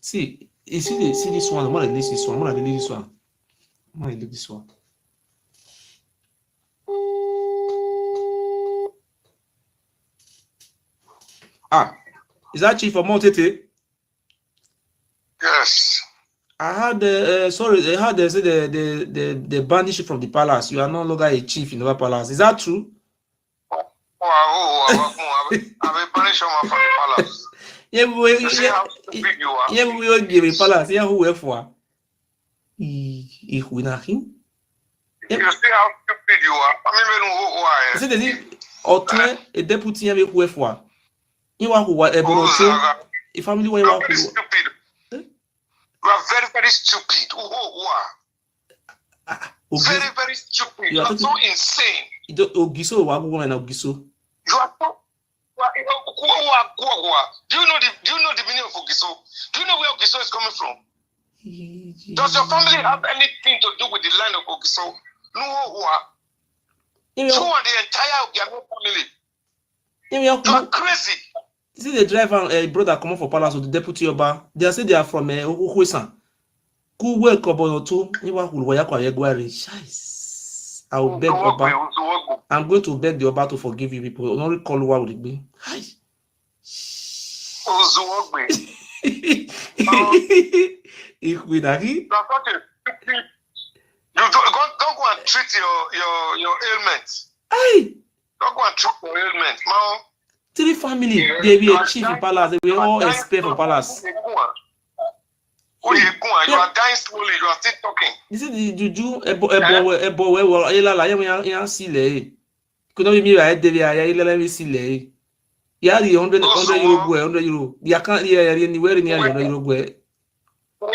See, you see this one. I'm gonna release this one. I'm gonna release this one. I'm gonna release this one. Ah, is that Chief Omotete? Yes. I heard. Sorry, I heard they say they banished you from the palace. You are no longer a chief in the palace. Is that true? I've been punished from the palace. Yeah, You see how stupid you are? yeah, we will give a palace. Yeah, who were for? He win him. You see how stupid you are? I mean, who are I said, "Is it autre a deputy avec who for? You are who a bonoto? A family where you are very stupid. You are very, very stupid. Who are? Very, very stupid. You are so insane. Ogiso wa woman Ogiso. You are so. Do you know the meaning of Ogiso? Do you know where Ogiso is coming from? Does your family have anything to do with the land of Ogiso? No. You and the entire Ogiano family. You are crazy. See the driver brother come for palace with the deputy Oba. They say they are from Ohuesan. Who work Obonoto? You are who were Ewuare. I will beg Oba. I'm going to beg the Oba to forgive you people. Don't recall what would it be. Hi. If we are here. You don't go and treat your ailments. Hey. Don't go and treat your ailments, man. Three family, they be a chief in palace. They will all expect for palace. You are dying slowly. You are still talking. This is the juju. Ebo we ayela la yan sile. Could not be me right there. Ayela me sile. Yeah, the 100 euro boy, 100 euro. You can't hear anywhere near 100 euro boy. I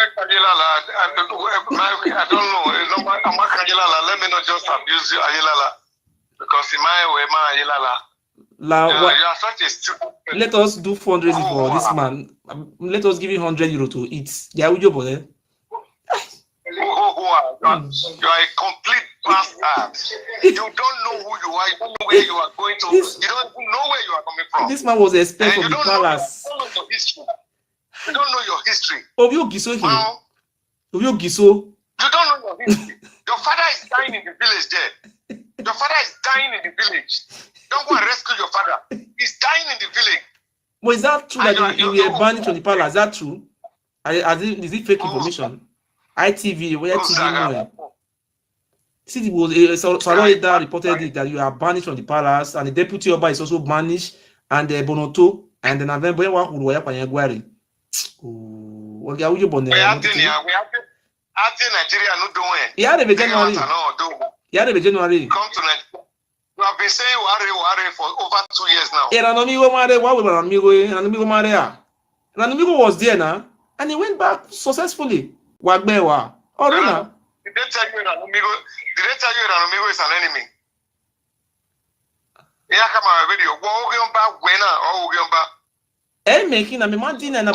don't know. Let me not just abuse you, Ayelala, because in my way, my Ayelala. You are such a stupid. Let us do fundraising for this man. Let us give him 100 euro to eat. Yeah, we do, boy. You are a complete bastard. You don't know who you are. You don't know where you are going to. You don't know where you are coming from. This man was a spare from the palace. You don't know your history. You don't know your history. Obio Giso here. Obio Giso. You don't know your history. Your father is dying in the village there. Your father is dying in the village. Don't go and rescue your father. He's dying in the village. But is that true that you were banned from the palace? Is that true? Is it fake information? ITV, where TV? See, it was Saroida reported it that you are banished from the palace, and the deputy Oba is also banished, and the Bonoto, and the November who were Ewuare. Oh, okay, you born there? Nigeria no doing. Yeah, the January. Yeah, the January. Come to Nigeria. You have been saying Ewuare for over 2 years now. Yeah, Ranamigo was there now, and he went back successfully. Wagbewa. Oh, no. Did they tell you Ranamigo is an enemy? Yeah, come on, video. Making a Martin and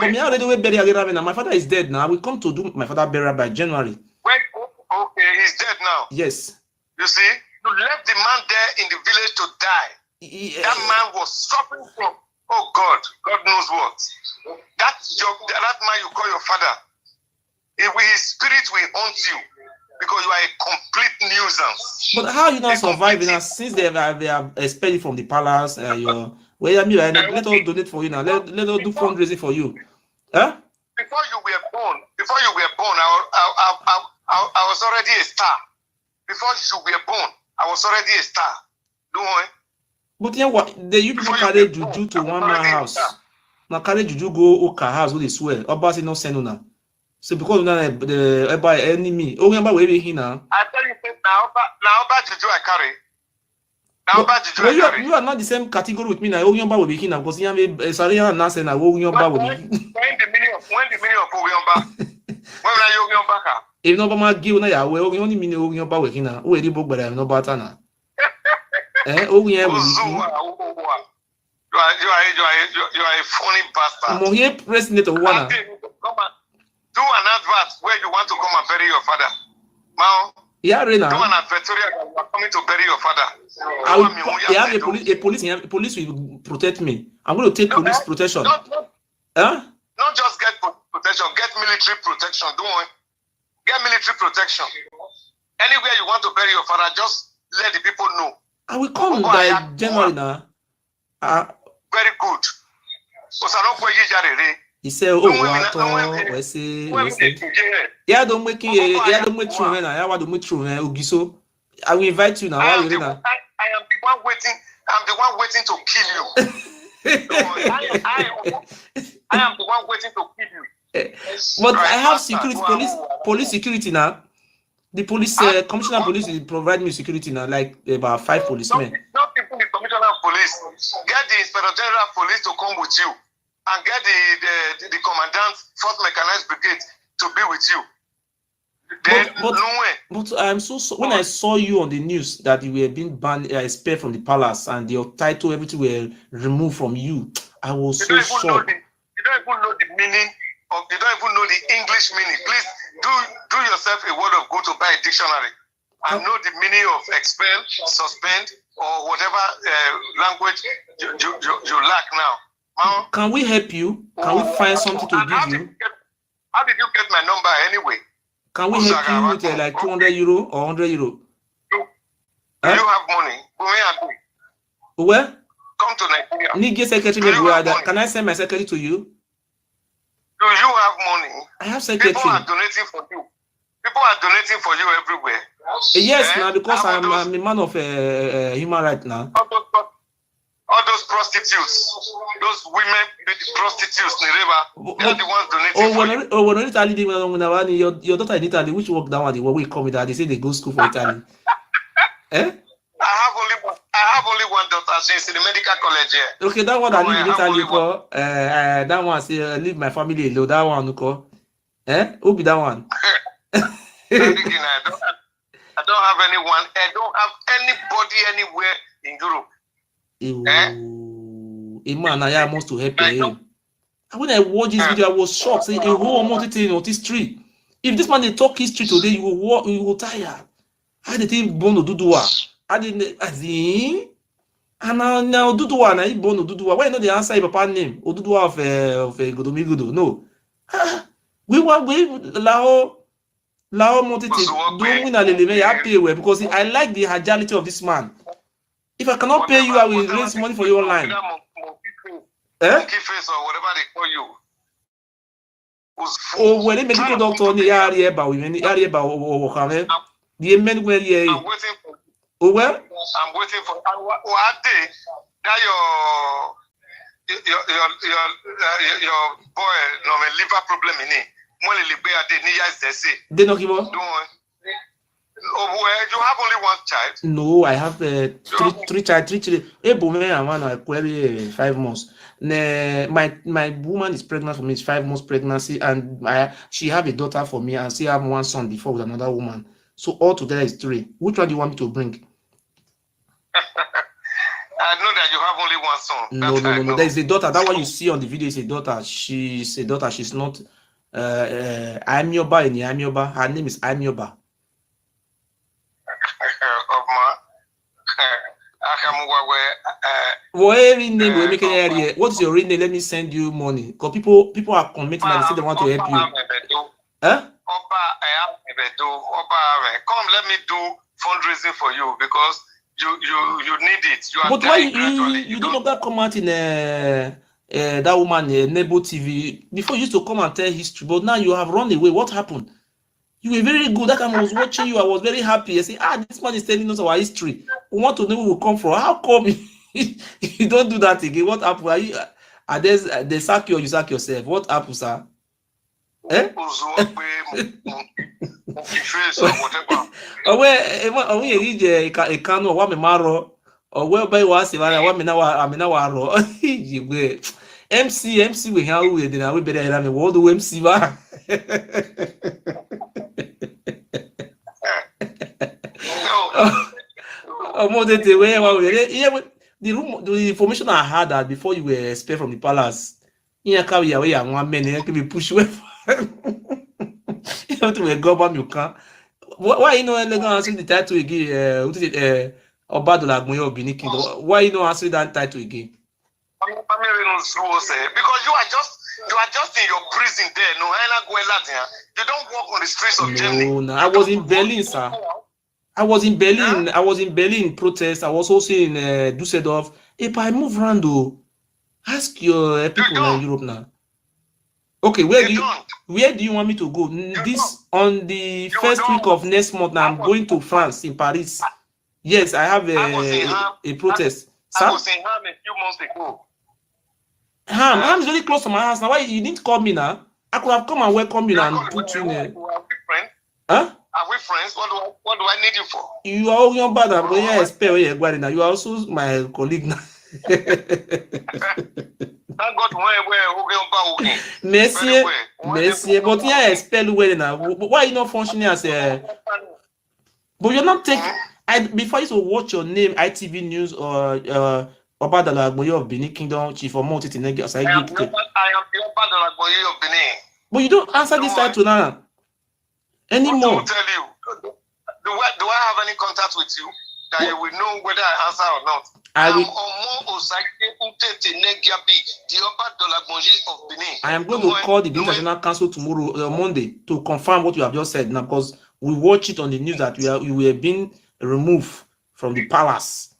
my father is dead now. We come to do my father burial by January. Okay, he's dead now. Yes. You see, you left the man there in the village to die. Yeah. That man was suffering from, oh God knows what. That man you call your father, his spirit will haunt you because you are a complete nuisance. But how are you not surviving since they have expelled you from the palace? Let us donate for you now. Let us do fundraising for you. Huh? Before you were born, I was already a star. Before you were born, I was already a star. Don't worry. But yeah, what you people carry juju to one man house. Now carry juju go Oka house with the swear. Oba say no send now. So because the enemy, oh remember where we here now. I tell you now Oba juju I carry. You are not the same category with me now. Oba will be here now because you have sorry na say na Oba will be. When the meaning of Oba? When are you Oba ka? If no Oba give na ya we only mean Oba will here now. O eri bogbara no bata na. You are a funny bastard. Mo here president of one. Do an advert where you want to come and bury your father. Now, Yeah, do Rena. an advertorial that you are coming to bury your father. I have a police will protect me. I'm going to take police protection. Not just get protection, get military protection. Don't worry. Get military protection. Anywhere you want to bury your father, just let the people know. I will come by January now. Very good. He said, "Oh, what? We say. Yeah, don't make true, man. I want to make true, man. Ugiso, I will invite you now. I am the one waiting. I'm the one waiting to kill you. I am the one waiting to kill you. But I have security, police security now. The police commissioner of police will provide me security now, like about 5 policemen. Not even the commissioner of police. Get the inspector general of police to come with you, and get the commandant 4th Mechanized Brigade to be with you. But I'm so when I saw you on the news that you were being banned, expelled from the palace, and your title, everything were removed from you, I was so shocked. You don't even know the meaning of. You don't even know the English meaning. Please do yourself a word of good to buy a dictionary and know the meaning of expel, suspend, or whatever language you lack now. Can we help you? Can we find something to give you? How did you get my number anyway? Can we help you with like €200 or 100 euro? You have money. Where? Come to Nigeria. Need secretary. Can I send my secretary to you? Do you have money? I have secretary. People are donating for you. People are donating for you everywhere. Yes, now because I'm a man of human rights now. All those prostitutes, those women prostitutes, they are the ones donating for you. When Italy, your daughter in Italy, which work that one? They will come with that. They say they go school for Italy. I have only one daughter. She's in the medical college here. Okay, that one I live in Italy. That one say leave my family alone. That one, who be that one? I don't have anyone. I don't have anybody anywhere in Europe. Man, I am to help him. When I watched this video, I was shocked. Say a whole multitude of history. If this man they talk history today, you will tire. How did he born to Dudua? I didn't. And now Dudua na he born to Dudua. Why not the answer your papa name? Dudua of Godomigudo. No. We Lao multitude don't win a happy way because I like the agility of this man. If I cannot pay you, I will raise money for you online. Monkey face or whatever they call you. Oh, when they medical doctor in the area about women, the area about the men where you I'm waiting for. Oh well. I'm waiting for. What day? That your boy no liver problem in it. They not give up. You have only one child? No, I have three children. I query 5 months. My woman is pregnant for me. It's 5 months pregnancy, and she have a daughter for me, and she have one son before with another woman. So all together is 3. Which one do you want me to bring? I know that you have only one son. No. There is a daughter. That one you see on the video is a daughter. She's a daughter. She's not. Amioba in Amioba. Her name is Amioba. What's your real name? Let me send you money. Because people are committing and they say they want to help you. Come, let me do fundraising for you because you need it. But why you don't that come out in that woman Nebo TV before you used to come and tell history, but now you have run away. What happened? You were very good. That time I was watching you. I was very happy. I say, this man is telling us our history. We want to know where we come from. How come you don't do that again? What happened? They sack you or you sack yourself? What happened, sir? MC we have we then we better have me what do MC ba the information I had that before you were expelled from the palace, you can be away and 1 minute can be pushed away. You have to go back you can. Why you know they're gonna answer the title again? What is it? Oba of Benin Kingdom. Why you know answer that title again? Because you are just in your prison there. No, you don't walk on the streets of Germany. No, I was in Berlin, sir. I was in Berlin. Yeah? I was in Berlin protest. I was also in Dusseldorf. If I move around, though, ask your people in Europe now. Okay, where do you want me to go? This on the first week of next month. Now I'm going to France in Paris. Yes, I have a protest. I was in Ham a few months ago. Ham is very close to my house. Now why you didn't call me now? I could have come and welcome you and put you in. Are we friends? Huh? Are we friends? What do I need you for? You are all your brother, but you expect where you're going now. You are also my colleague now. Thank God where Merci, but you expel where now. Why you not functioning as a? But you're not taking. Before you to watch your name, ITV News or Oba of Benin Kingdom, Chief of Multi Tinegi. I am the Oba of Benin. But you don't answer this title now anymore. What to tell you? Do I have any contact with you that you will know whether I answer or not? I am going to call the International Council tomorrow, Monday, to confirm what you have just said now, because we watch it on the news that you were being removed from the palace.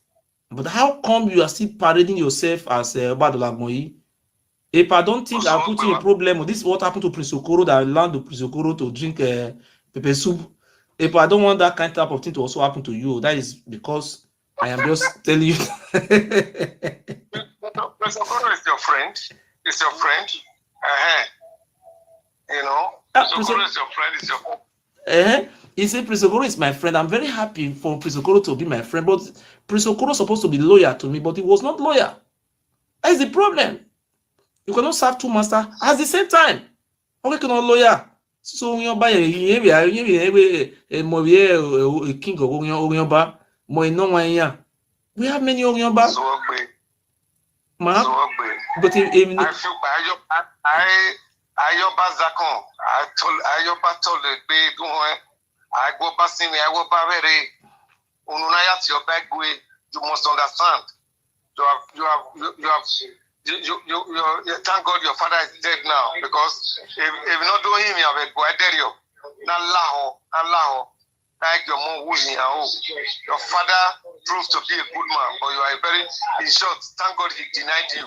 But how come you are still parading yourself as Oba Dolagmoyi? If I don't think I'll put you in a problem, this is what happened to Prince Okoro, that allowed the Prince Okoro to drink pepper soup. If I don't want that kind of thing to also happen to you, that is because I am just telling you. Prince Okoro is your friend. It's your friend. You know, Prince Okoro is your friend. It's your friend. He said Prince Okoro is my friend. I'm very happy for Prince Okoro to be my friend, but Prince Okoro is supposed to be loyal to me, but he was not loyal. That is the problem. You cannot serve two masters at the same time. Okay, cannot loyal. So when you buy a king of Orionba, we have many Orionba. But I feel Ayoba Zakon. Ayoba told the baby, I go passing me, I go very Ununaya to your back way. You must understand. You thank God your father is dead now, because if you not do him, you have a guaderio. Nalaho. Like your mom wooing your father proved to be a good man, but you are very, in short, thank God he denied you.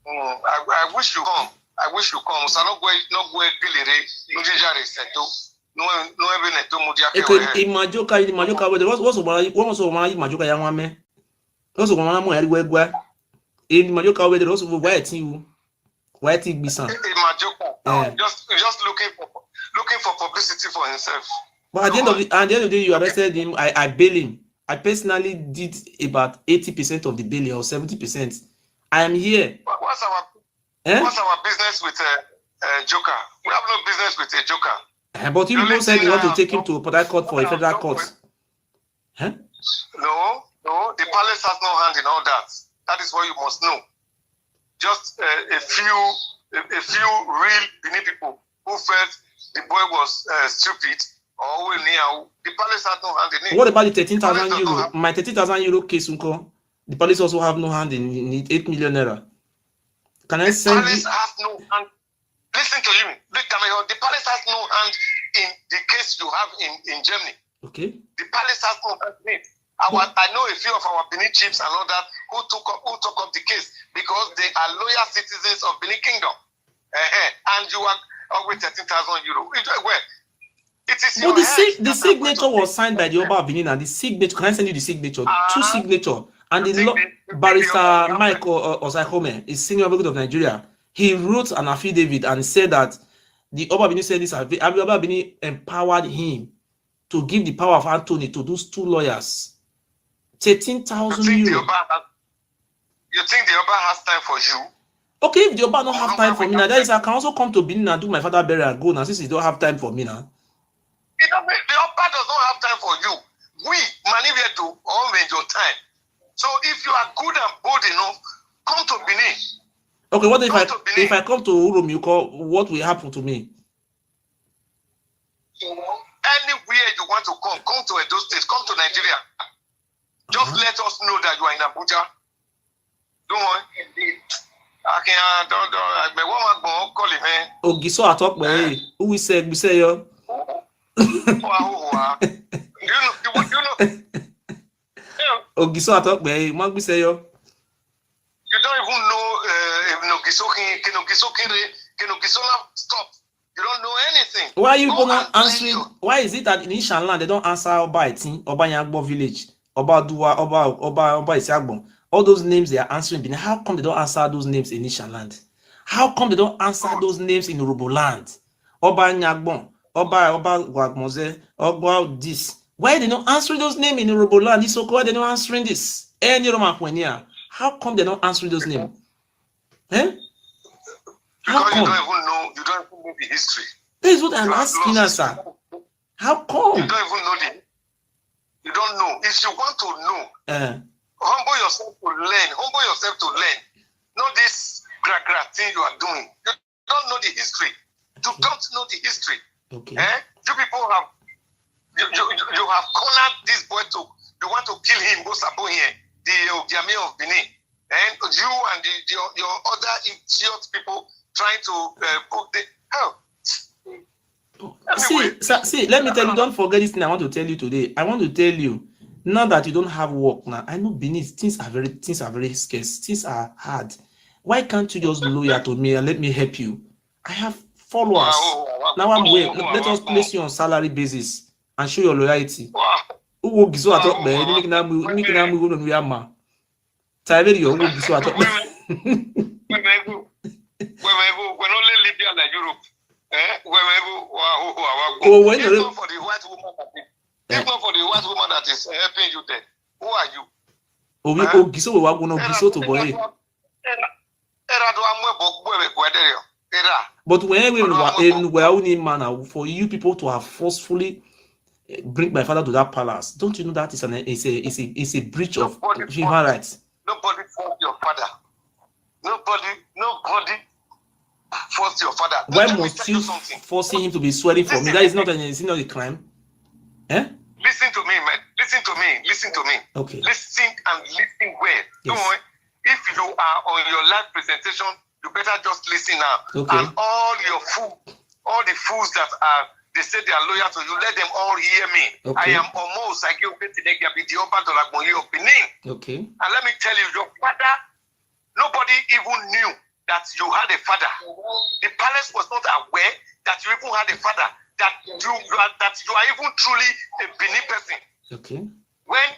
I wish you come. So no go bilire, no jare seto. No even a tomudia. Imajoka, what's Majoka Yamame? Also, one more everywhere. In Majoka, where also white you. White be some. Just looking for publicity for himself. But at the end of the day, you arrested him. I bail him. I personally did about 80% of the bail or 70%. I am here. What's our business with a joker? We have no business with a joker. But you people said you want to take him to Port Harcourt for a federal court. Huh? No, the palace has no hand in all that. That is what you must know. Just a few real Benin people who felt the boy was stupid or will the palace has no hand in it. What about the 13,000 euro? My 13,000 euro case, Unko. The police also have no hand in it. 8 million naira. Can I send you? The palace has no hand. Listen to you. The palace has no hand in the case you have in Germany. Okay. The palace has no hand in it. I know a few of our Benin chiefs and all that who took up the case because they are loyal citizens of Benin Kingdom. And you are with 13,000 euro. It is but the signature was signed by the Oba of Benin, and the signature, can I send you the signature? Two signature. And the barrister Mike Osakome is senior advocate of Nigeria. He wrote an affidavit and said that the Oba of Benin said this, Oba of Benin empowered him to give the power of Anthony to those two lawyers. 13,000 euro. You think the Oba has time for you? Okay, if the Oba don't have time for me now, that is, I can also come to Benin and do my father burial and go now, since he don't have time for me now. The Oba does not have time for you. We manipulate to all your time. So if you are good and bold enough, come to Benin. Okay, what if Benin. if I come to Urum, you call, what will happen to me? Anywhere you want to come to Edo State, come to Nigeria. Just let us know that you are in Abuja. Don't worry. I can't, don't, I want to call him, man. Ogiso atok me. Who we say yo? You know. Ogiso atok me. Mag we say yo? You don't even know Kenogiso stop. You don't know anything. Why are you gonna answering? Why is it that in Ishan land they don't answer Oba Etin, Oba Yagbo village, Oba Dua, Oba Isiagbon? All those names they are answering Benin. How come they don't answer those names in Ishan land? How come they don't answer those names in Yoruba land? Oba Nyagbon, Oba Wagmoze, Oba this. Why they not answering those names in Yoruba land? This so why they not answering this? Any Roman Kwenya. How come they don't answer those names? Eh? Because you don't even know the history. That is what I'm asking us, sir. How come? You don't even know you don't know. If you want to know, humble yourself to learn. Humble yourself to learn. Not this gra thing you are doing. You don't know the history. You don't know the history. Okay. You people have you have cornered this boy to you want to kill him, go Sabo here, the Oba of Benin. And you and your other idiot people trying to put the hell. Anyway. See, let me tell you, don't forget this thing I want to tell you today. I want to tell you, now that you don't have work now, I know Benin, things are very scarce, things are hard. Why can't you just be loyal to me and let me help you? I have followers. Now I'm waiting. Let us place you on salary basis and show your loyalty. Who will give so at all, man? Make na move on we are ma. Taiwe you will give so at all. When only Libya and Europe. When if not for the white woman that is helping you there, who are you? Oh, Giso we are going to Giso to boy. But when we only man for you people to have forcefully bring my father to that palace, don't you know that is a breach of human rights? Nobody forced your father. Nobody forced your father. Why must you forcing him to be swearing for me? That is not a crime. Eh? Listen to me, man. Listen to me. Okay. Listen well. Yes. If you are on your live presentation, you better just listen now. Okay. And all the fools that are, they say they are loyal to you, let them all hear me. Okay. I am almost like you, the Oba of Benin. Okay. And let me tell you, your father, nobody even knew that you had a father. The palace was not aware that you even had a father, that you are even truly a Benin person. Okay. When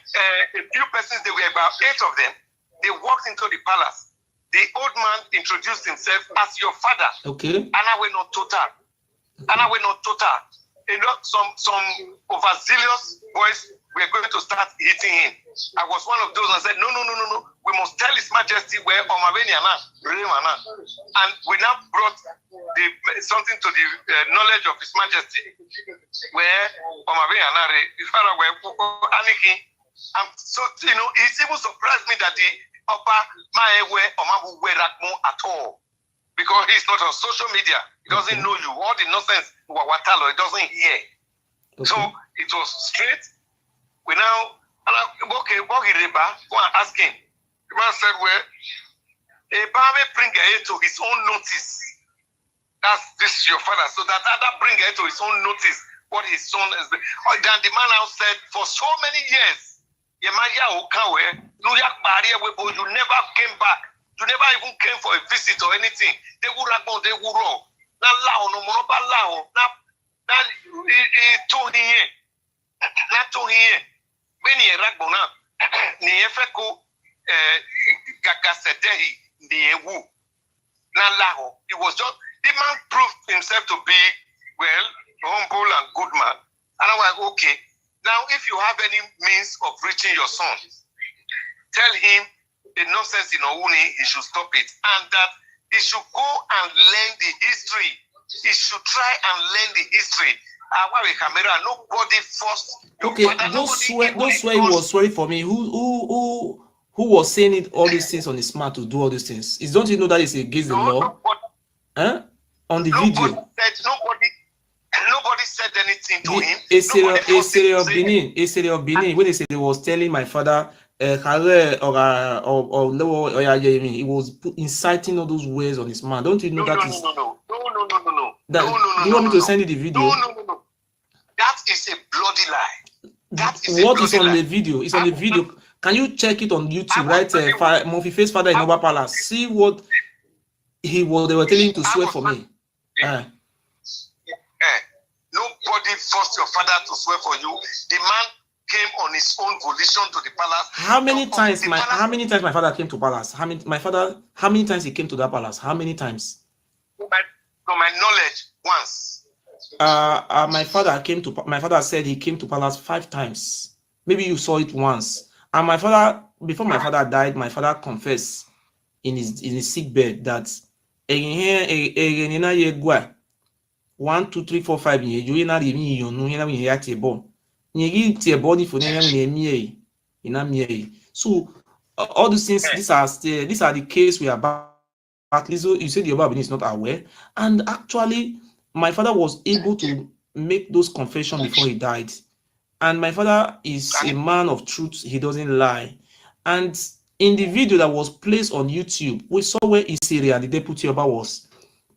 a few persons, there were about 8 of them, they walked into the palace. The old man introduced himself as your father. Okay. And I went on total. You know, some overzealous boys were going to start hitting him. I was one of those and said, no. We must tell His Majesty where and we now brought something to the knowledge of His Majesty where and so, you know, it even surprised me that the Oba at all, because he's not on social media. He doesn't know you. All the nonsense, he doesn't hear. Okay. So it was straight. We now, okay, go and ask him. The man said, well, Eba bring it to his own notice. This is your father. So that other bring it to his own notice what his son is. Then the man now said, for so many years, you never came back. You never even came for a visit or anything. They would have gone, they would roll. Now, it was just the man proved himself to be humble and good man. And I'm like, okay, now if you have any means of reaching your son, tell him the nonsense in Ouni, he should stop it, and that he should go and learn the history. He should try and learn the history. Nobody forced. Okay, don't swear he was sorry for me. Who who was saying it all these things on his smart to do all these things. Is don't you know that is against the law? Huh? On the video. Nobody said anything to him. A serial of Benin, when they said he was telling my father, he was inciting all those words on his man. Don't you know No. is? No. You want me to send you the video? No. That is a bloody lie. That is what a is on lie. the video? It's on the video. Can you check it on YouTube? Right, Murphy Face father in Oba Palace. See what they were telling him to swear for me. Nobody forced your father to swear for you. The man came on his own volition to the palace. How many times my father came to palace? How many times he came to that palace? How many times? From my knowledge, once. My father said he came to palace 5 times. Maybe you saw it once. And my father, before my father died, my father confessed in his sick bed that 1, 2, 3, 4, 5 years. You na remi yonu na we ya tebo. Nyegi tebo ni for na me ina. So all these things, these are the case we are back. At least you said the Oba of Benin is not aware, and actually my father was able to make those confessions before he died. And my father is a man of truth; he doesn't lie. And in the video that was placed on YouTube, we saw where Isiria, the deputy Oba, was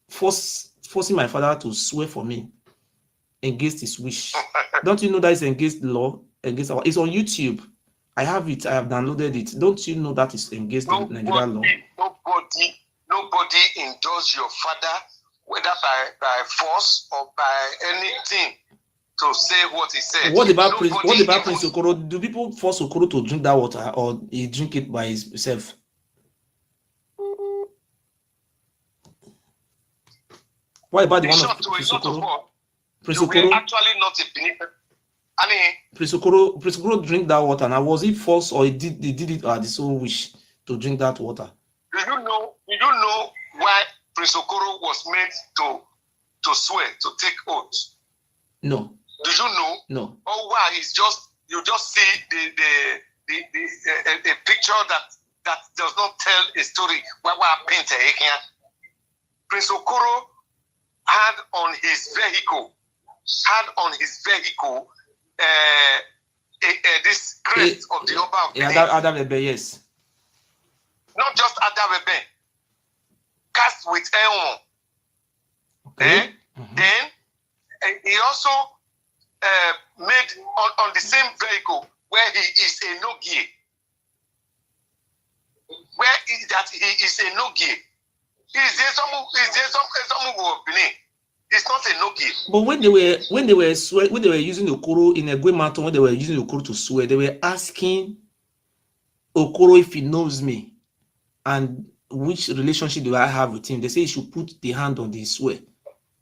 forcing my father to swear for me against his wish. Don't you know that is against the law? It's on YouTube. I have it. I have downloaded it. Don't you know that is against the Nigerian law? Nobody endorsed your father, whether by force or by anything, to say what he said. What about Prince Okoro? Do people force Okoro to drink that water, or he drink it by himself? What about the one of Prince Okoro? Prince Okoro actually not a Benin. Prince Okoro drink that water. Now, was it false, or he did it at his own wish to drink that water? Do you know why Prince Okoro was made to swear, to take oath? No. Do you know? No. Or why you just see the picture that does not tell a story. Prince Okoro had on his vehicle this crest of the Oba of Benin. Yes. Not just Adabebe, cast with Eon. Okay. Then he also made on the same vehicle where he is a Nogie. He is a Nogie. Is there some of Benin? It's not a Nogie. But when they were using Okoro in a Gwe Mountain, when they were using Okoro to swear, they were asking Okoro if he knows me and which relationship do I have with him. They say he should put the hand on the swear.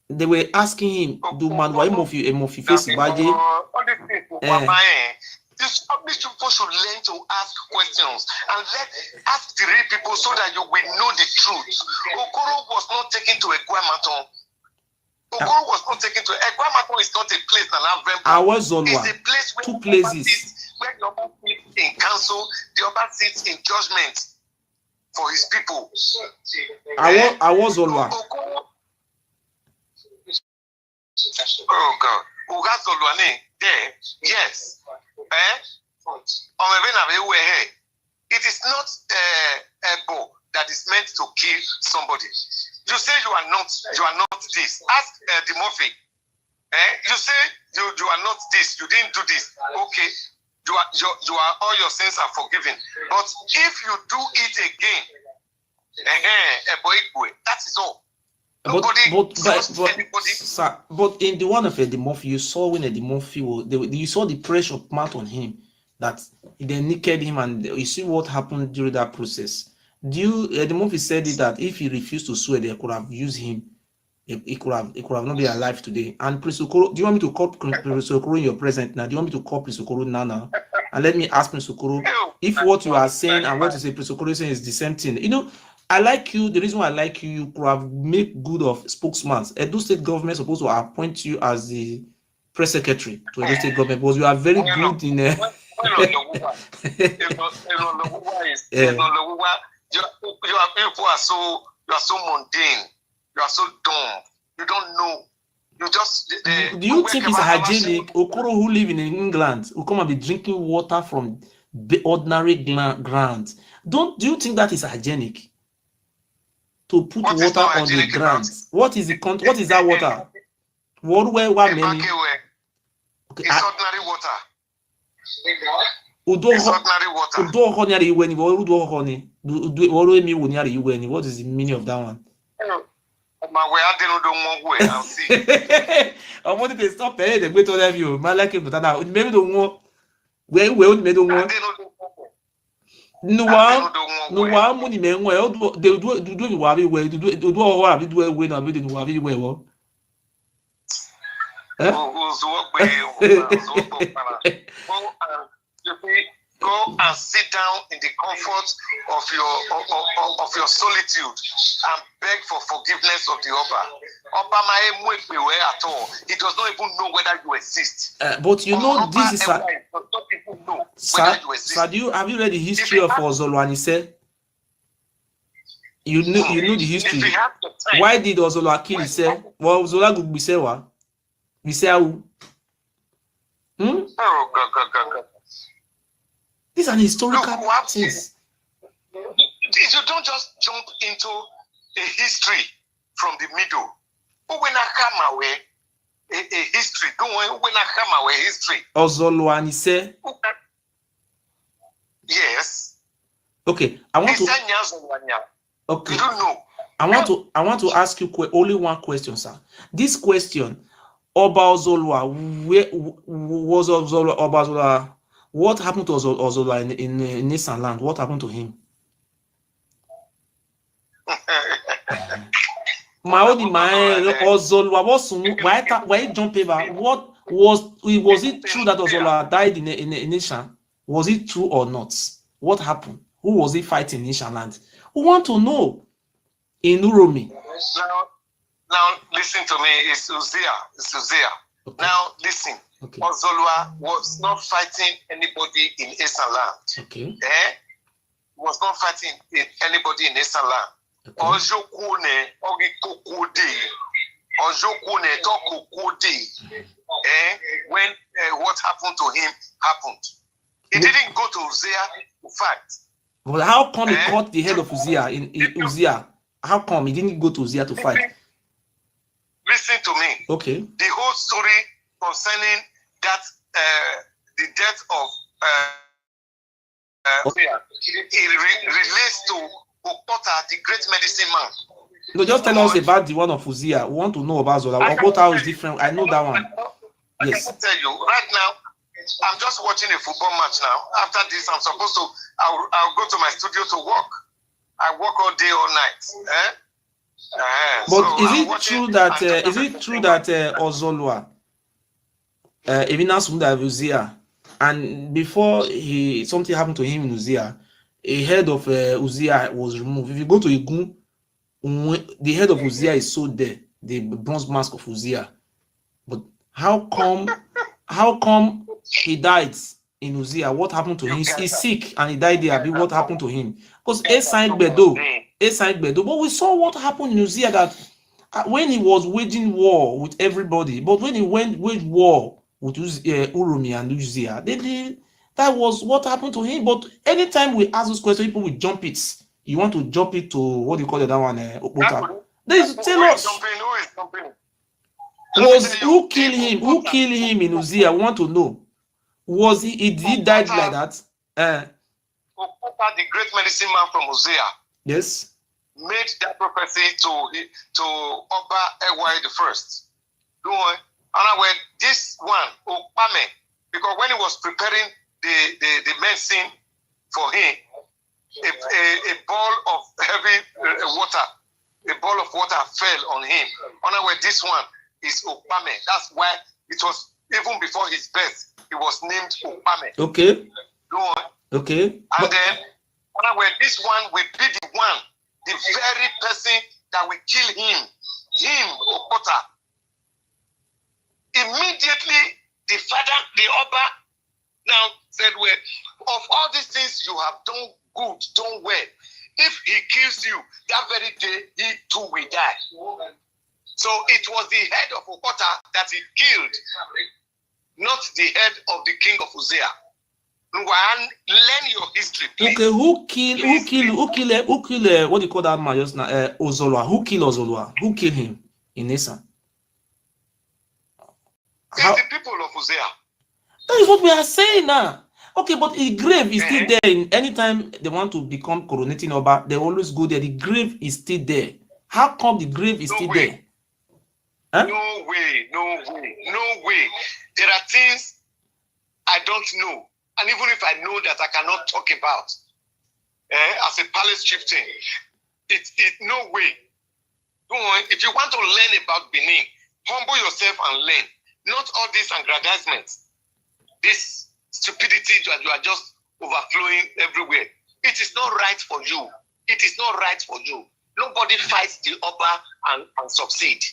They were asking him, do man why Mofi face Baje? These people should learn to ask questions and ask the real people so that you will know the truth. Okoro was not taken to a Guamaton. Okoro was not taken to a Guamaton. Is not a place It's a place where 2 places where the Oba sits in council, the Oba sits in judgment for his people. I was Olwa. Oh God. Ugazolwane there, yes. It is not a bow that is meant to kill somebody. You say you are not this. Ask the Murphy. You say you are not this, you didn't do this. Okay, you are all your sins are forgiven. But if you do it again, that is all. But in the one of Eddie Murphy, you saw when Eddie Murphy you saw the pressure put on him that they naked him, and you see what happened during that process. Eddie Murphy said it that if he refused to swear, they could have used him. He could have not been alive today. And Prince Okoro, do you want me to call Prince Okoro in your present now? Do you want me to call Prince Okoro now? And let me ask Prince Okoro if what you are saying and what you say Prince Okoro is saying is the same thing. You know, I like you. The reason why I like you, you could have made good of spokesman. Edo State government is supposed to appoint you as the press secretary to Edo State government because you are very good in You are so mundane. You are so dumb. You don't know. You just. Do you think it's hygienic? Okoro who live in England will come and be drinking water from ordinary ground. Do you think that is hygienic? To put water on the ground. What is the what is that water? What where many? Okay, it's ordinary water. What is the meaning of that one? I wanted to stop paying the great of you. My like it, but maybe don't want where we don't want. No one money men well they do Wabi way to do what we do when I'm reading Wabi well. Go and sit down in the comfort of your solitude and beg for forgiveness of the Oba. At all. He does not even know whether you exist. But you know this is Sir, have you read the history of Ozolo Anise? You know the history. Why did Ozolo kill himself? Well, Ozolo could be say what? We say how? Oh, God. These are historical things. You don't just jump into a history from the middle. When I come away, a history. Don't worry, when I come away, history. Ozolo Anise. Yes. Okay, I want to. Okay. You don't know. I want to ask you only one question, sir. This question, Oba Ozolwa, where was Ozolwa? Oba Ozolwa? What happened to Ozolwa in Nissan land? What happened to him? Ozolwa was why jump over? What was it true that Ozolwa died in Nissan? Was it true or not? What happened? Who was he fighting in Nissan land? We want to know. In Uromi. Now listen to me. It's Uzziah. Okay. Now listen. Okay. Ozolwa was not fighting anybody in Eastern land. Okay. Was not fighting anybody in Eastern land. Okay. When what happened to him happened. He didn't go to Uzziah to fight. Well, how come he cut the head of Uzziah in Uzziah? How come he didn't go to Uzziah to fight? Listen to me. Okay. The whole story concerning that the death of Uzziah, it relates to Okota, the great medicine man. No, just tell us about the one of Uzziah. We want to know about Zola. Okota is different. I know that one. Yes. I can tell you right now. I'm just watching a football match now. After this, I'm supposed to. I'll go to my studio to work. I work all day, all night. But so is it true that Ozolwa, Evina Sunda Uzziah, and before something happened to him in Uzziah, a head of Uzziah was removed. If you go to Igun, the head of Uzziah is so there, the bronze mask of Uzziah. But how come he died in Uzziah? What happened to him? He's sick and he died there. What happened to him? Because but we saw what happened in Uzziah, that when he was waging war with everybody, but when he waged war with Urumi and Uzziah, that was what happened to him. But anytime we ask this question, people will jump it. You want to jump it to what do you call it, that one? They tell us. Who killed him? Who killed him in Uzziah? We want to know. Was he died like that? The great medicine man from Uzziah. Yes. Made that prophecy to Oba Ewuare the first. And this one, Opame, because when he was preparing the medicine for him, a ball of heavy water fell on him. And this one is Opame. That's why it was even before his birth. He was named Opame. Okay. Okay. And then, this one will be the one, the very person that will kill him, Okota. Immediately, the father, the Oba, now said, well, of all these things you have done good, done well. If he kills you, that very day, he too will die. So it was the head of Okota that he killed, not the head of the king of Uzziah. Learn your history, please. Okay, who killed what do you call that man just now? Ozolwa. Who killed Ozolwa? Who killed him in Nisa? It's the people of Uzziah. That is what we are saying now. Okay, but the grave is still there. Anytime they want to become coronating Oba, they always go there. The grave is still there. How come the grave is still there? Huh? No way. There are things I don't know. And even if I know that, I cannot talk about. As a palace chieftain, it's no way. If you want to learn about Benin, humble yourself and learn. Not all these aggrandizements, this stupidity that you are just overflowing everywhere. It is not right for you. It is not right for you. Nobody fights the Oba and succeed.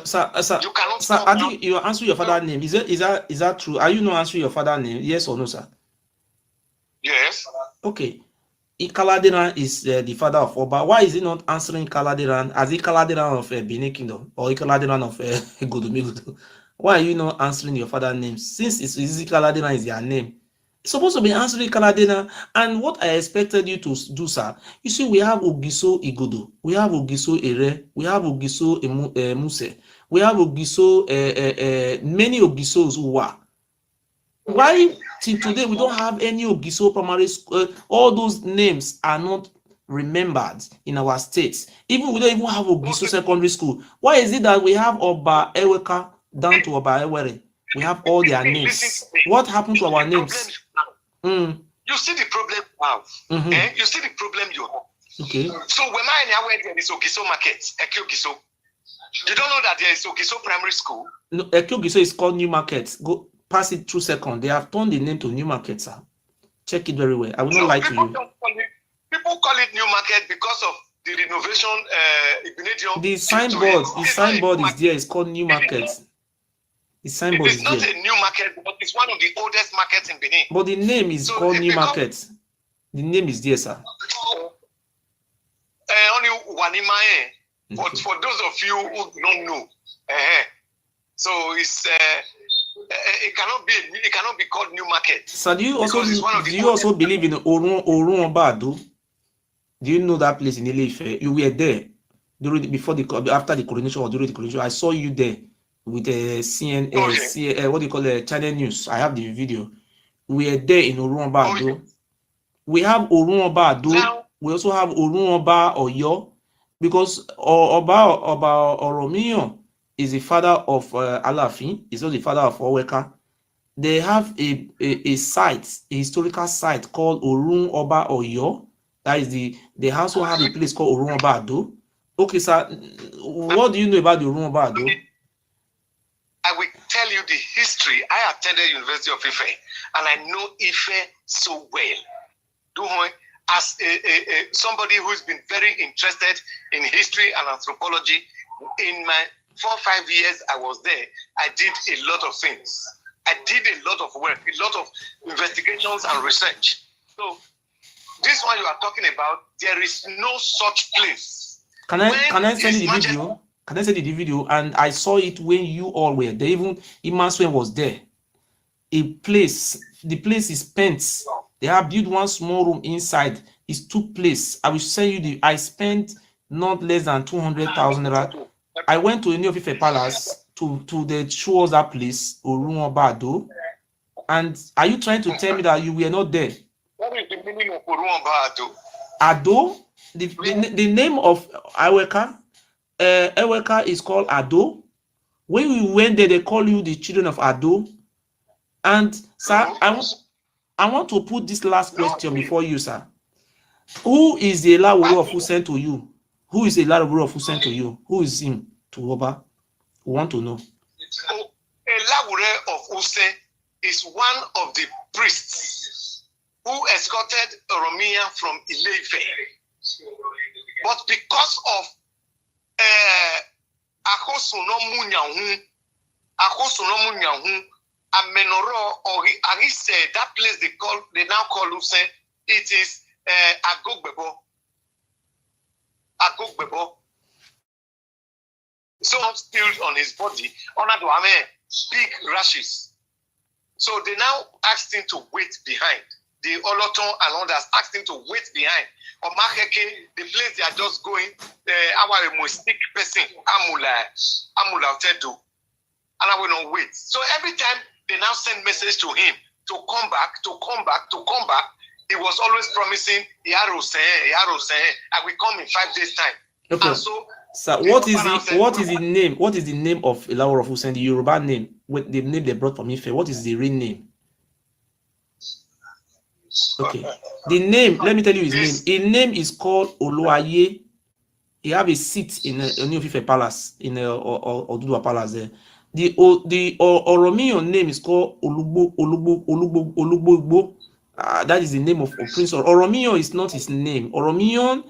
Sir, you cannot. Sir, I think you answer your father's name. Is that true? Are you not answering your father's name? Yes or no, sir? Yes. Okay. Ikaladeran is the father of Oba. Why is he not answering Ikaladeran as Ikaladeran of Benin Kingdom or Ikaladeran of Godomigodo? Why are you not answering your father's name? Since Ikaladeran is your name, it's supposed to be answering Ikaladeran. And what I expected you to do, sir, you see, we have Ogiso Igodo, we have Ogiso Ere, we have Ogiso Muse, we have Ogiso, many Ogisos who are. Why till today we don't have any Ogiso primary school? All those names are not remembered in our states. Even we don't even have Ogiso secondary school. Why is it that we have Oba Eweka down to Oba Ewuare? We have all their names. What happened to our names? You see the problem you have. You see the problem you have. Okay. So when I there is Ogiso market, Accusations. You don't know that there is Ogiso primary school? No, Accusations is called New Market. Go pass it 2 seconds. They have turned the name to New Market, sir. Check it very well. I will not lie to you. People call it New Market because of the renovation. The signboard is there. It's called New Market. The signboard is there. It's not a new market, but it's one of the oldest markets in Benin. But the name is called New Market. The name is there, sir. Only Wanimae. But for those of you who don't know, so it's it cannot be called New Market. So do you also believe in Orun Obado? Do you know that place in Ile-Ife? You were there after the coronation or during the coronation. I saw you there with what do you call it, Channel News. I have the video. We are there in Orun Obado. We have Orun Obado. We also have Orun Oba Oyo, because Oba Oromiyan is the father of Alafin. He's also the father of Oweka. They have a site, a historical site called Orun Oba Oyo. That is they also have a place called Orun Oba Ado. Okay, sir. What do you know about the Orun Oba Ado? I will tell you the history. I attended University of Ife, and I know Ife so well. As somebody who's been very interested in history and anthropology, in my 4 or 5 years I was there, I did a lot of things. I did a lot of work, a lot of investigations and research. So this one you are talking about, there is no such place. Can I send you the video? Can I send you the video? And I saw it when you all were there. Even Imaswe was there. The place is pent. They have built one small room inside. It's 2 places. I will send you I spent not less than 200,000 naira. I went to New Ife Palace to the show us that place, Orun Oba Ado. And are you trying to tell me that you were not there? What is the meaning of Orun Oba Ado? Ado? The name of Eweka, Eweka is called Ado. When we went there, they call you the children of Ado. And sir, I want to put this last question before you, sir. Who is the Ewuare of who sent to you? Who is the Ewuare of who sent to you? Who is him to Oba? We want to know. Ewuare of Use is one of the priests who escorted Oromia from Ile-Ife. But because of Amenoro or Arise, that place they now call Usen, it is Agogbebo. Agogbebo. So spilled on his body, big rashes. So they now asked him to wait behind. The Oloton and others asked him to wait behind. Or Makeke, the place they are just going, our mistake person, Amula Tedu. And I will not wait. So every time they now send message to him to come back. He was always promising, I will come in 5 days time. Okay. And so what is the name? What is the name of Ewuare of Usen? The Yoruba name, with the name they brought from Ife. What is the real name? Okay. The name, let me tell you his name. His name is called Oluwaye. He have a seat in a New Ife Palace, in Oduduwa Palace there. The Oromiyan name is called Olugbo. That is the name of Prince. Oromiyan is not his name. Oromiyan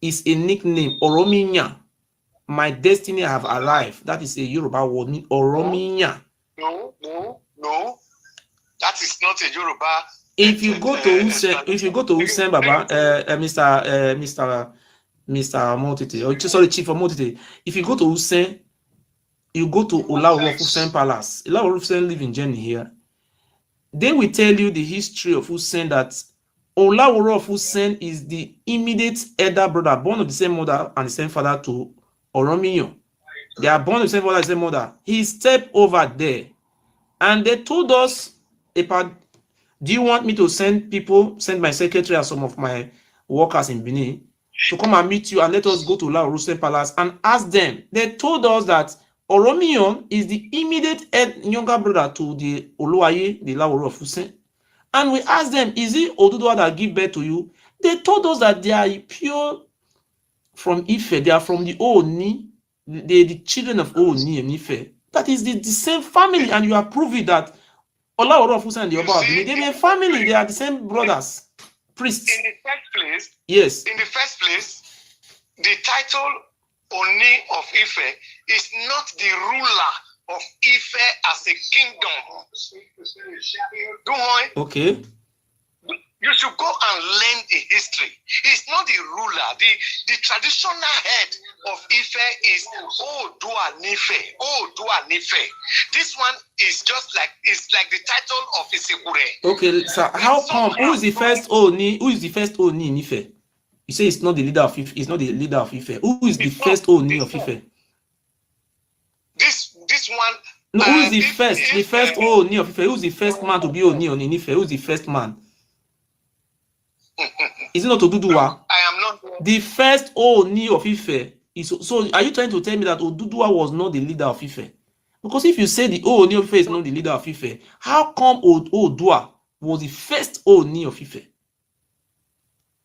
is a nickname. Oromiyan. My destiny have arrived. That is a Yoruba word. Oromiyan. No. That is not a Yoruba. If you go to Usen, Baba, Mr. Motite, or sorry, Chief of Motite. If you go to Usen, you go to Ewuare of Usen Palace. Ewuare of Usen live in Jenny here. They will tell you the history of Usen, that Ewuare of Usen is the immediate elder brother, born of the same mother and the same father to Oromiyan. They are born of the same father and the same mother. He stepped over there, and they told us about. Do you want me to send my secretary and some of my workers in Benin to come and meet you and let us go to Ewuare of Usen Palace and ask them? They told us that Oromiyan is the immediate younger brother to the Oluwaye, the Ewuare of Usen. And we asked them, is it Oduduwa that give birth to you? They told us that they are pure from Ife. They are from the Oni. They are the children of Oni and Ife. That is the same family, and you are proving that Ewuare of Usen and the Oba of Benin, they are family. They are the same brothers, priests. In the first place, yes. In the first place, the title Oni of Ife is not the ruler of Ife as a kingdom. Okay. You should go and learn the history. He's not the ruler. The traditional head of Ife is Oduwa Nife. Oduwa Nife. This one is just like the title of Ewuare. Okay, so how come? Who is the first Oni? Who is the first Oni in Ife? You say it's not the leader of Ife. It's not the leader of Ife. Who is the first Oni of Ife? This one. No, who is the first? The first Oni of Ife. Who is the first man to be Oni in Ife? Who is the first man? Is it not Oduduwa? I am not. The first Oni of Ife is. So, are you trying to tell me that Oduduwa was not the leader of Ife? Because if you say the Oni of Ife is not the leader of Ife, how come Oduduwa was the first Oni of Ife?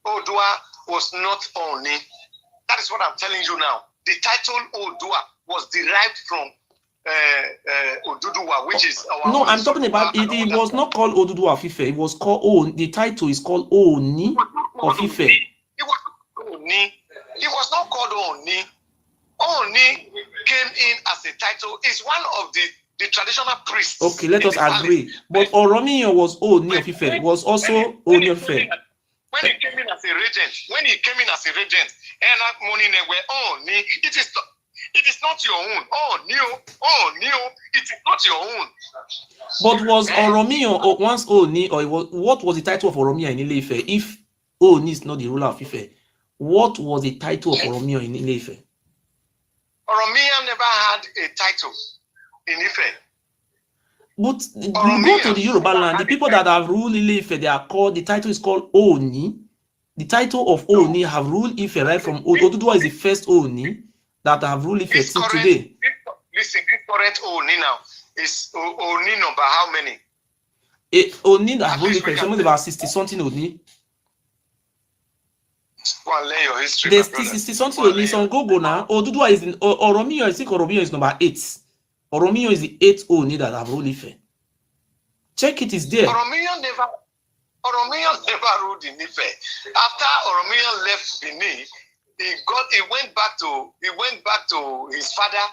Oduduwa was not Oni. That is what I'm telling you now. The title Oduduwa was derived from Oduduwa, which is our. No, I'm talking about it. It was not called Oduduwa of Ife. It was called the title is called Oni of Ife. It was Oni. It was not called Oni. Oni came in as a title. It's one of the traditional priests. Okay, let us agree. But Oromiyan was Oni of Ife. It was also Oni of Ife. When he came in as a regent, and that money were Oni. It is not your own. It is not your own. But was Oromiyan once Oni, or what was the title of Oromiyan in Ile-Ife? If Oni is not the ruler of Ife, what was the title of Oromiyan in Ile-Ife? Oromiyan never had a title in Ife. But you go to the Yoruba land, the people that have ruled Ile-Ife, they are called, the title is called Oni. The title of Oni have ruled Ife right from Oduduwa is the first Oni that have ruled Ife till today. Listen, this current Oni now is Oni number how many? Oni that have ruled Ife, something about 60 something Oni. Go and learn your history. There's 60 something Oni. Some go now. Oduduwa is in Oromiyan. I think Oromiyan is number 8. Oromiyan is the 8th Oni that have ruled Ife. Check it, is there. Oromiyan never ruled in Ife. After Oromiyan left Benin, he went back to his father.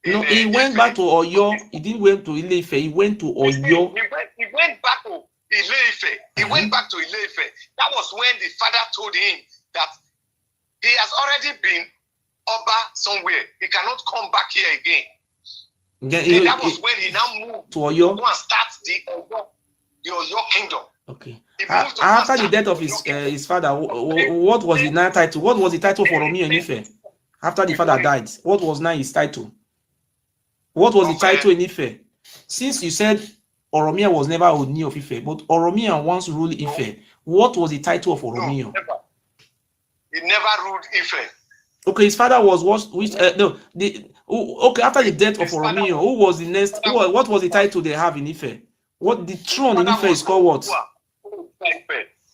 No, he went back to Oyo. He didn't went to Ile-Ife. He went to Oyo. He went back to Ile-Ife. He went back to Ile-Ife. That was when the father told him that he has already been Oba somewhere. He cannot come back here again. Yeah, that was when he now moved to Oyo. To go and start the Oyo kingdom. Okay. After the death of his father, what was the now title? What was the title for Oromiyan in Ife? After the father died, what was now his title? What was the title in Ife? Since you said Oromiyan was never Oni of Ife, but Oromiyan once ruled Ife, what was the title of Oromiyan? No, he never ruled Ife. Okay, his father was okay, after the death of Oromiyan, who was the next? What was the title they have in Ife? What the throne in Ife is called what?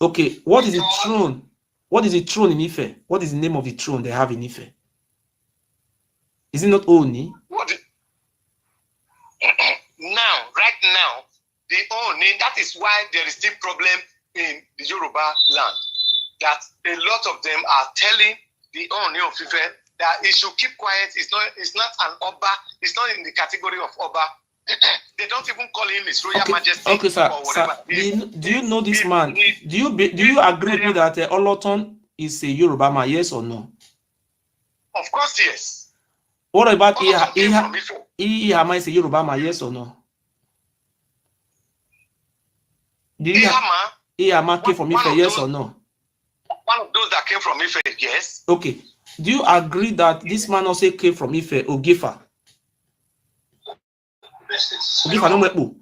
Okay, what is the throne? What is the throne in Ife? What is the name of the throne they have in Ife? Is it not Oni? Right now, the Oni, that is why there is still problem in the Yoruba land. That a lot of them are telling the Oni of Ife that he should keep quiet. It's not an Oba. It's not in the category of Oba. They don't even call him His Royal Majesty. Okay, sir. Or whatever. Do you know this man? Do you agree with me that Oloton is a Yoruba man? Yes or no? Of course, yes. What about Ihama is a Yoruba man? Yes or no? Ihama came from Ife? Yes or no? One of those that came from Ife, yes. Okay. Do you agree that this man also came from Ife, Ogefa? Ogefa no mwepo.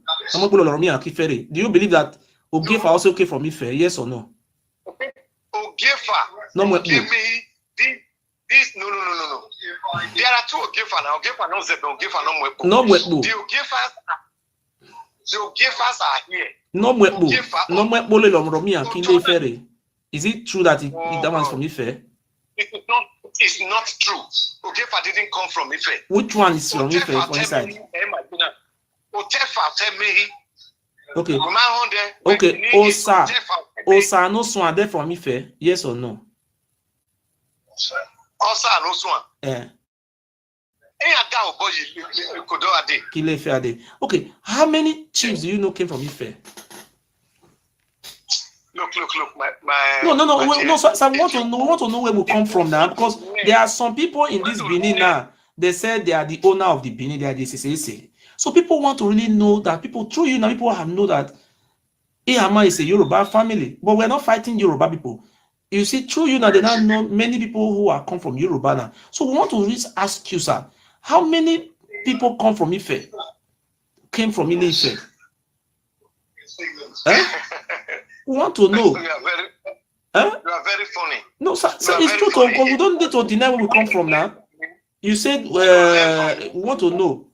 Do you believe that Ogefa also came from Ife? Yes or no? Ogefa. No mwepo. This no. There are two Ogefa now. Ogefa no Zebe, Ogefa no mwepo. No mwepo. The Ogefas are here. No mwepo. No mwepo le lomromian kinde Ifere. Is it true that that one's from Ife? It's not true. Ogefa didn't come from Ife. Which one is from Ife for inside? Otefa tell me. Okay. Okay. Osa no swan there from Ife. Yes or no? Osa no swan. Okay. How many chiefs do you know came from Ife? Look. No. So I want to know where we come from now, because there are some people in this Benin now. They said they are the owner of the Benin. They are the CCC. So people want to really know that people through you now. People have know that Ihama is a Yoruba family, but we're not fighting Yoruba people. You see, through you now, they now know many people who are come from Yoruba now. So we want to really ask you, sir, how many people come from Ife? Came from Ile-Ife? We want to know. You are very funny. No, sir, it's true. Because we don't need to deny where we come from now. You said we want to know.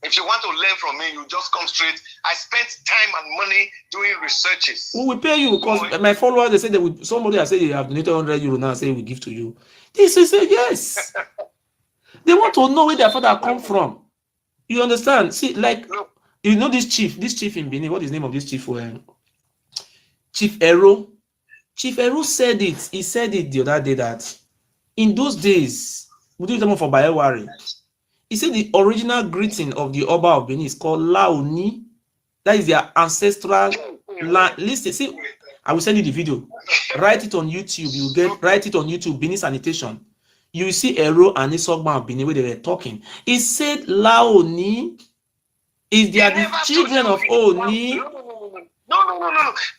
If you want to learn from me, you just come straight. I spent time and money doing researches. We will pay you because my followers, they say that somebody has said you have donated 100 euro now, say we give to you. This is a yes. They want to know where their father come from. You understand? See, like, you know this chief in Benin, what is the name of this chief? Chief Ero. Chief Ero said it. He said it the other day that in those days, we do them for Ewuare. He said the original greeting of the Oba of Benin is called Laoni. That is their ancestral land. Listen, see, I will send you the video. Write it on YouTube. You get write it on YouTube. Benin sanitation. You will see Ero and Isogba of Benin where they were talking. He said Laoni is they are the children of Oni. No.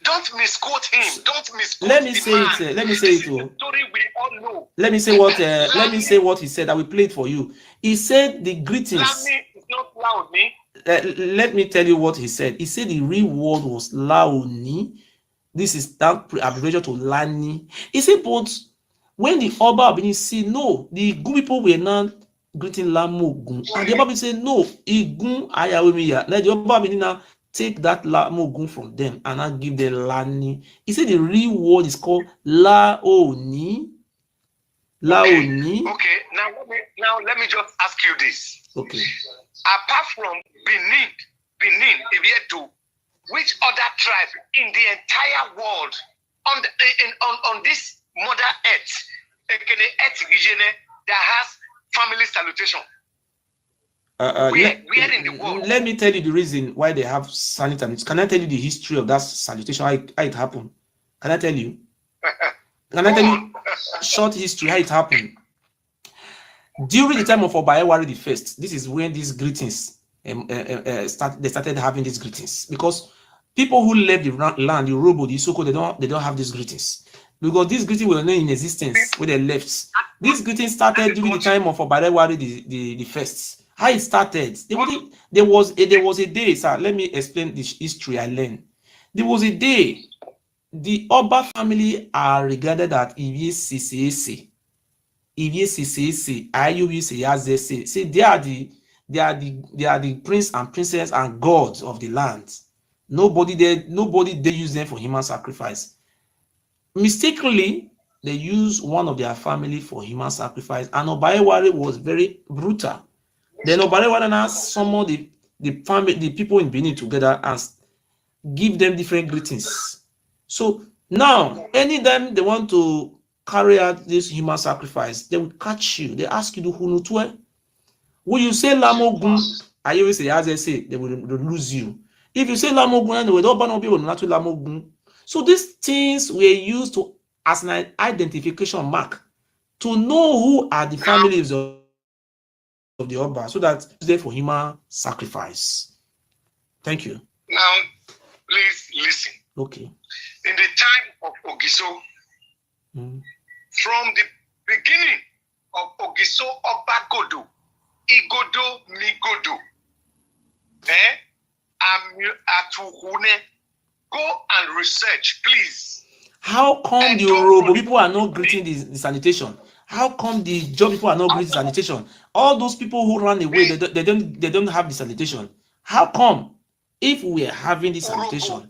Don't misquote him. Don't misquote Let me say it. Let me say it. Story we all know. Let me say what. Let me say what he said. I will play it for you. He said the greetings. It's not Laoni. Let me tell you what he said. He said the real word was Laoni. This is that abbreviation to Lani. He said, but when the Oba of Benin said no, the good people were not greeting Lamogun, and the Oba said no, Igun Ayawemiya. Let the Oba of Benin now take that Lamogun from them and now give them Lani. He said the real word is called Laoni. Laoni. Okay. Now let me just ask you this. Okay. Apart from Benin, Ewuare, which other tribe in the entire world on this Mother Earth, that has family salutation? Where in the world? Let me tell you the reason why they have sanitary. Can I tell you the history of that salutation, how it happened? Can I tell you? Can I tell you short history, how it happened? During the time of Oba Ewuare the first, this is when these greetings they started having these greetings, because people who left the land, the Yoruba, the Isoko, they don't have these greetings, because these greetings were not in existence when they left. These greetings started during the time of Oba Ewuare the first. How it started? There was a day, sir. Let me explain this history I learned. There was a day. The Oba family are regarded as Ewuare. Say they are the prince and princess and gods of the land. Nobody they use them for human sacrifice. Mistakenly, they use one of their family for human sacrifice, and Oba Ewuare was very brutal. Then Oba Ewuare now summoned the people in Benin together and give them different greetings. So now, anytime they want to carry out this human sacrifice, they will catch you. They ask you to hunutwe. Will you say lamogun? I always say as I say, they will lose you. If you say lamogun, they will not lamogun. So these things were used to as an identification mark to know who are the families of the Oba, so that it's there for human sacrifice. Thank you. Now, please listen. Okay. In the time of Ogiso, from the beginning of Ogiso Obagodo, Igodo Migodo, Atuhune, go and research, please. How come the Yoruba people are not greeting the sanitation? How come the Joe people are not greeting sanitation? All those people who run away, they don't have the sanitation. How come? If we are having this sanitation,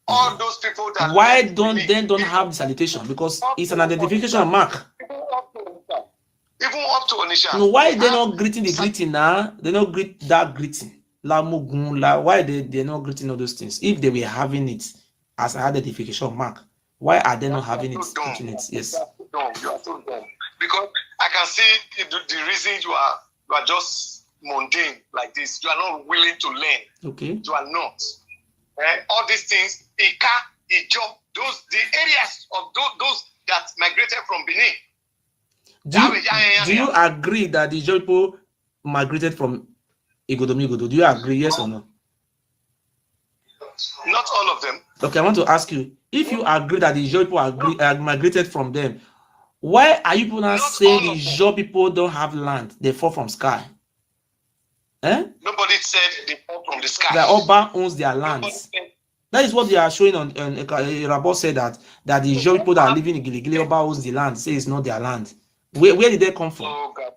all those people that why don't have the sanitation? Because it's an identification mark. Even up to Onisha. No, why they not greeting the greeting now? They not greet that greeting. Why they're not greeting all those things? If they were having it as an identification mark, why are they not having it? Greeting it? Yes. You are so dumb. Because I can see the reason you are just mundane like this. You are not willing to learn. Okay. You are not. All these things, Ika, Ijo, the areas of those that migrated from Benin. Do you agree that the Ijo people migrated from Igodomigodo? Do you agree, yes or no? Not all of them. Okay, I want to ask you, if you agree that the Ijo people migrated from them, why are you not saying the Ijo people don't have land? They fall from sky. Nobody said they fall from the sky. The Oba owns their lands. That is what they are showing on Rabot said that the Ijo people that are living in Giligili, Oba owns the land, say it's not their land. Where did they come from? Oh, God.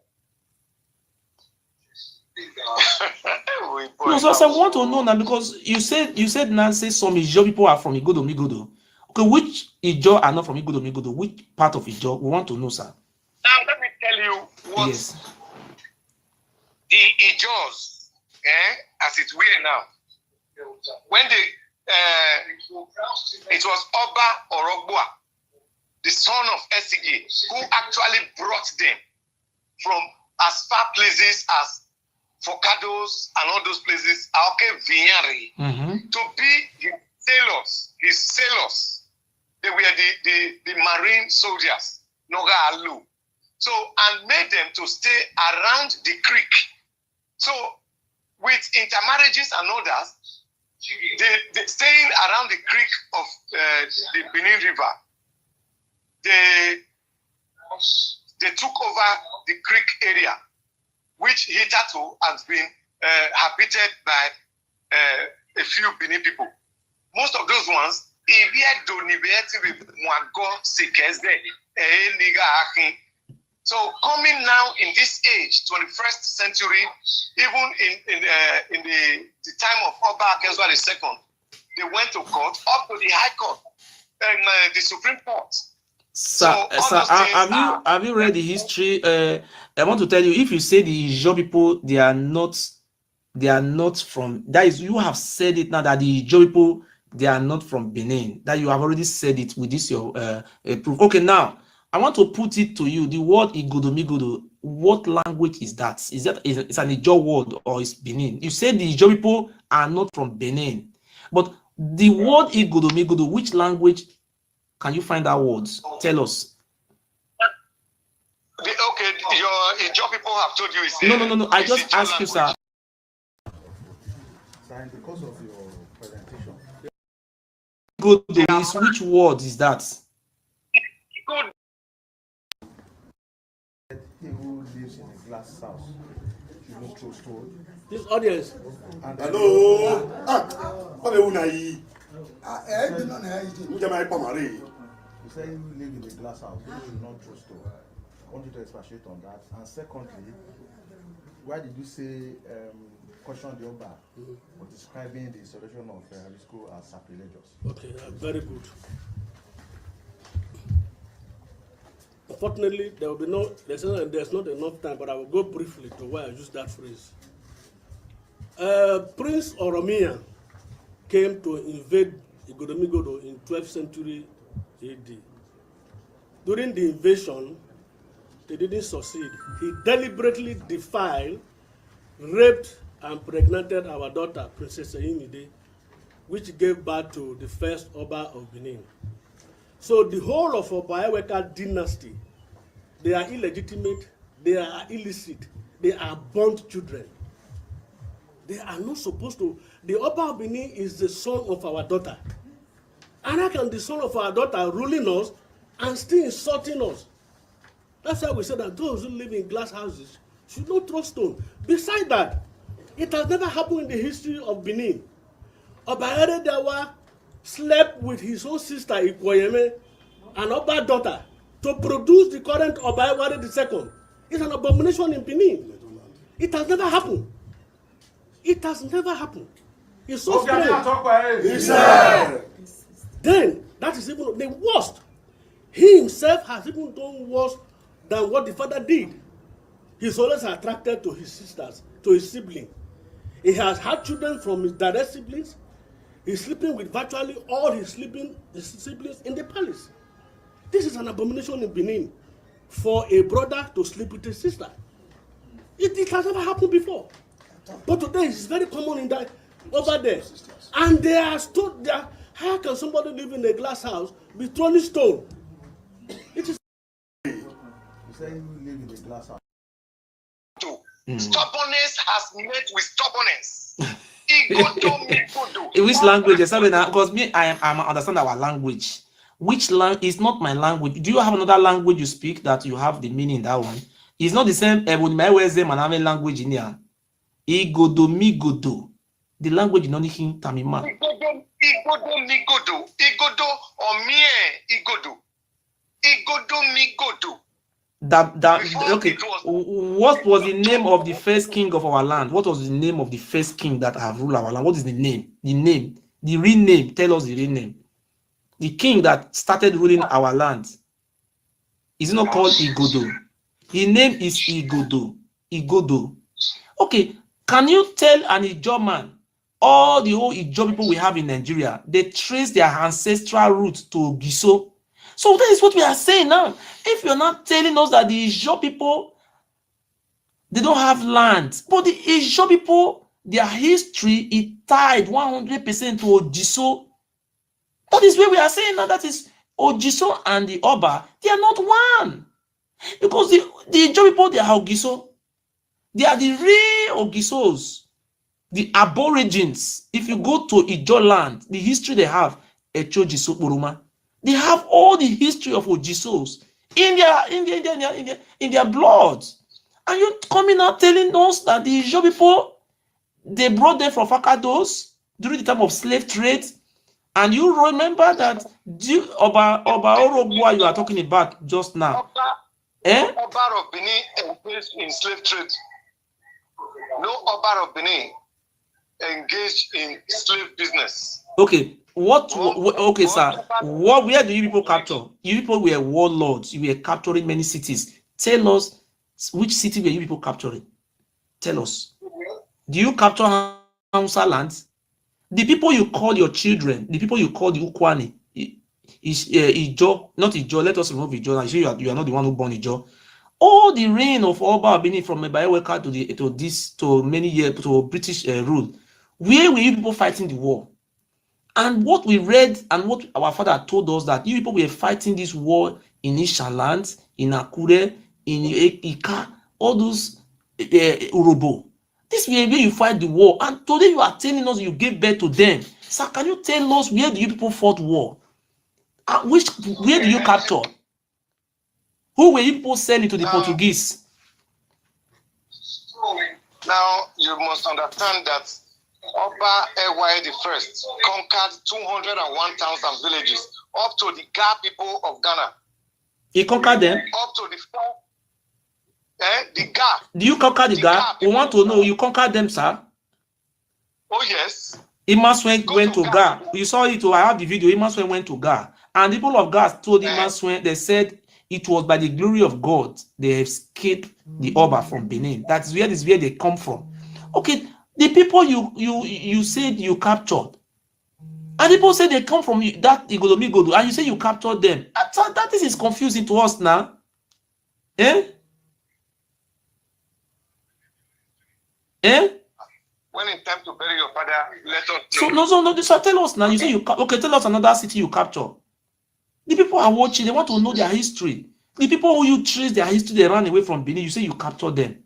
No, so I want to know now, because you said Nancy some Ijo people are from Igodomigodo. Okay, which Ijo are not from Igodomigodo? Which part of Ijo? We want to know, sir. Now let me tell you what the Ijos, as it were now, when it was Oba Orogboa, the son of Esige, who actually brought them from as far places as Focados and all those places, Aoke Vignari, to be his sailors. They were the marine soldiers, Noga Alu. So, and made them to stay around the creek. So, with intermarriages and others, they staying around the creek of the Benin River, they took over the creek area, which hitherto has been habited by a few Benin people. Most of those ones, so coming now in this age, 21st century, even in the time of Oba Ewuare II, they went to court, up to the High Court and the Supreme Court. Sir, have you read the history? I want to tell you, if you say the Ijo people, they are not from, that is, you have said it now that the Ijo people, they are not from Benin. That you have already said it with this your proof. Okay, now I want to put it to you. The word Igodomigodo, what language is that? Is that it's an Ijaw word or is Benin? You said the Ijaw people are not from Benin, but the word Igodomigodo, which language can you find that words? Tell us. Okay, your Ijaw people have told you it's No. I just asked you, sir. Sir, because of your presentation. Igodo is which word is that? Good. He who lives in a glass house should not throw stone. This audience. And Hello. You say you live in a glass house, you should not throw stone. I want you to expatiate on that. And secondly, why did you say question the Oba for describing the installation of Risco as sacrilegious? Okay, very good. Unfortunately, there will be there's not enough time, but I will go briefly to where I use that phrase. Prince Oromia came to invade Igodomigodo in 12th century AD. During the invasion, they didn't succeed. He deliberately defiled, raped, and impregnated our daughter, Princess Eyinide, which gave birth to the first Oba of Benin. So the whole of Ewuare dynasty, they are illegitimate, they are illicit, they are burnt children. They are not supposed to. The Oba of Benin is the son of our daughter. And how can the son of our daughter ruling us and still insulting us? That's why we say that those who live in glass houses should not throw stone. Besides that, it has never happened in the history of Benin. Oba Eredewa slept with his own sister Ikoyeme, an Oba daughter, to produce the current Oba Ewuare II. It's an abomination in Benin. It has never happened. It has never happened. It's so strange. Then, that is even the worst. He himself has even done worse than what the father did. He's always attracted to his sisters, to his siblings. He has had children from his direct siblings. He's sleeping with virtually all his siblings in the palace. This is an abomination in Benin for a brother to sleep with his sister. It has never happened before. But today it's very common in that over there. And they are stood there. How can somebody live in a glass house be throwing stone? It is. You say you live in a glass house. Stubbornness has met with stubbornness. In which language? Because me, I understand our language. Which language is not my language? Do you have another language you speak that you have the meaning in that one? It's not the same. Language in here. Igodomigodo. The language is not in Tamima. Igodomigodo. Igodo or mie Igodo. Igodomigodo. Okay. What was the name of the first king of our land? What was the name of the first king that have ruled our land? What is the name? The real name. Tell us the real name. The king that started ruling our land. Is not called Igodo. His name is Igodo. Igodo. Okay. Can you tell an Ijaw man, all the old Ijaw people we have in Nigeria, they trace their ancestral roots to Giso? So that is what we are saying now. If you're not telling us that the Ijaw people, they don't have land, but the Ijaw people, their history is tied 100% to Ojiso. That is where we are saying now. That is Ojiso and the Oba, they are not one. Because the Ijaw people, they are Ogiso. They are the real Ogisos, the aborigines. If you go to Ijaw land, the history they have, Echojiso Buruma, they have all the history of Ogisos in their blood. And you coming out telling us that the Ijaw people, they brought them from Fakados during the time of slave trade. And you remember that Oba Orogwa you are talking about just now. Oba of Benin engaged in slave trade. No Oba of Benin engaged in slave business. Okay. Okay, sir. Where do you people capture? You people were warlords. You were capturing many cities. Tell us which city were you people capturing? Tell us. Do you capture Hausa lands? The people you call your children, the people you call the Ukwani, Ijo, not Ijo, let us remove Ijo. I say you are not the one who born Ijo. All the reign of Oba of Benin from Ewuare to many years to British rule, where were you people fighting the war? And what we read and what our father told us that you people were fighting this war in Ishaland, in Akure, in Ika, all those Urobo. This way where you fight the war, and today you are telling us you gave birth to them. Sir, can you tell us where do you people fought war? Where do you capture? Who were you people selling to the Portuguese? Now you must understand that Oba Ewuare the First conquered 201,000 villages up to the Ga people of Ghana. He conquered them? Up to the Ga. Do you conquer the Ga? We want to know. You conquered them, sir? Oh, yes. Imaswen went to Ga. You saw it. I have the video. Imaswen went to Ga. And the people of Ga told Imaswen, they said it was by the glory of God they escaped the Oba from Benin. That's where they come from. Okay, the people you said you captured, and people say they come from that Igolomigodo, and you say you captured them. That is confusing to us now. Eh? Eh? When it's time to bury your father, let us know. No. So tell us now. You say tell us another city you capture. The people are watching. They want to know their history. The people who you trace their history, they ran away from Benin. You say you captured them.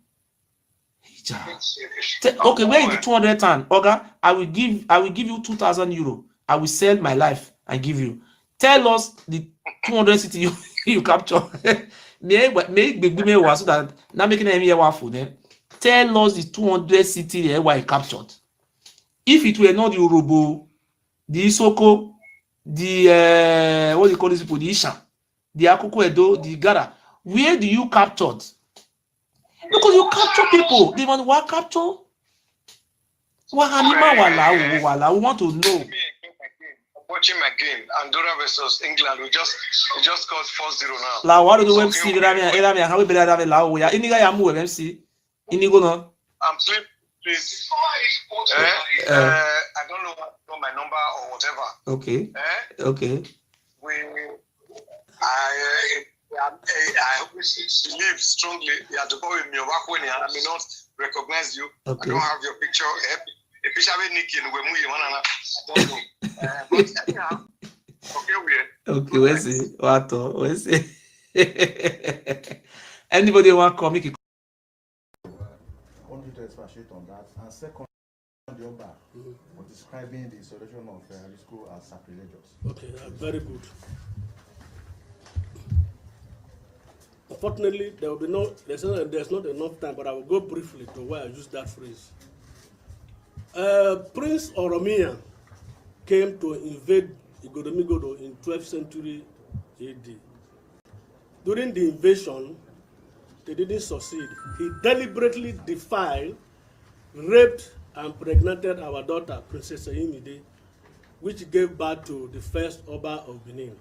Okay, where is the 200 tan? Oga, I will give you 2,000 euro. I will sell my life and give you. Tell us the 200 city you capture. So that now making them here waffle. Tell us the 200 city where you captured. If it were not the Urobo, the Isoko, the what do you call this people, the Isha, the Akoko Edo, the Gara, where do you captured? Because you capture people. They want what capture? We want to know. Watching my game, Andorra versus England, we just got 4-0 now. La what do the MC? How we better have a law? We are in the move MC. Inigo no. I'm sleep, please. I don't know my number or whatever. Okay. Okay. I believe strongly you have to go with me. I may not recognize you. Okay. I don't have your picture. A picture of Nicky and I don't know. But anyhow, okay, where's it? Where's it? Anybody want to make it? I want you to expatiate on that. And second, the Oba for describing the installation of the school as sacrilegious. Okay, very good. Unfortunately, there's not enough time, but I will go briefly to where I use that phrase. Prince Oromia came to invade Igolomigodo in 12th century AD. During the invasion, they didn't succeed. He deliberately defiled, raped, and impregnated our daughter, Princess Eyimide, which gave birth to the first Oba of Benin.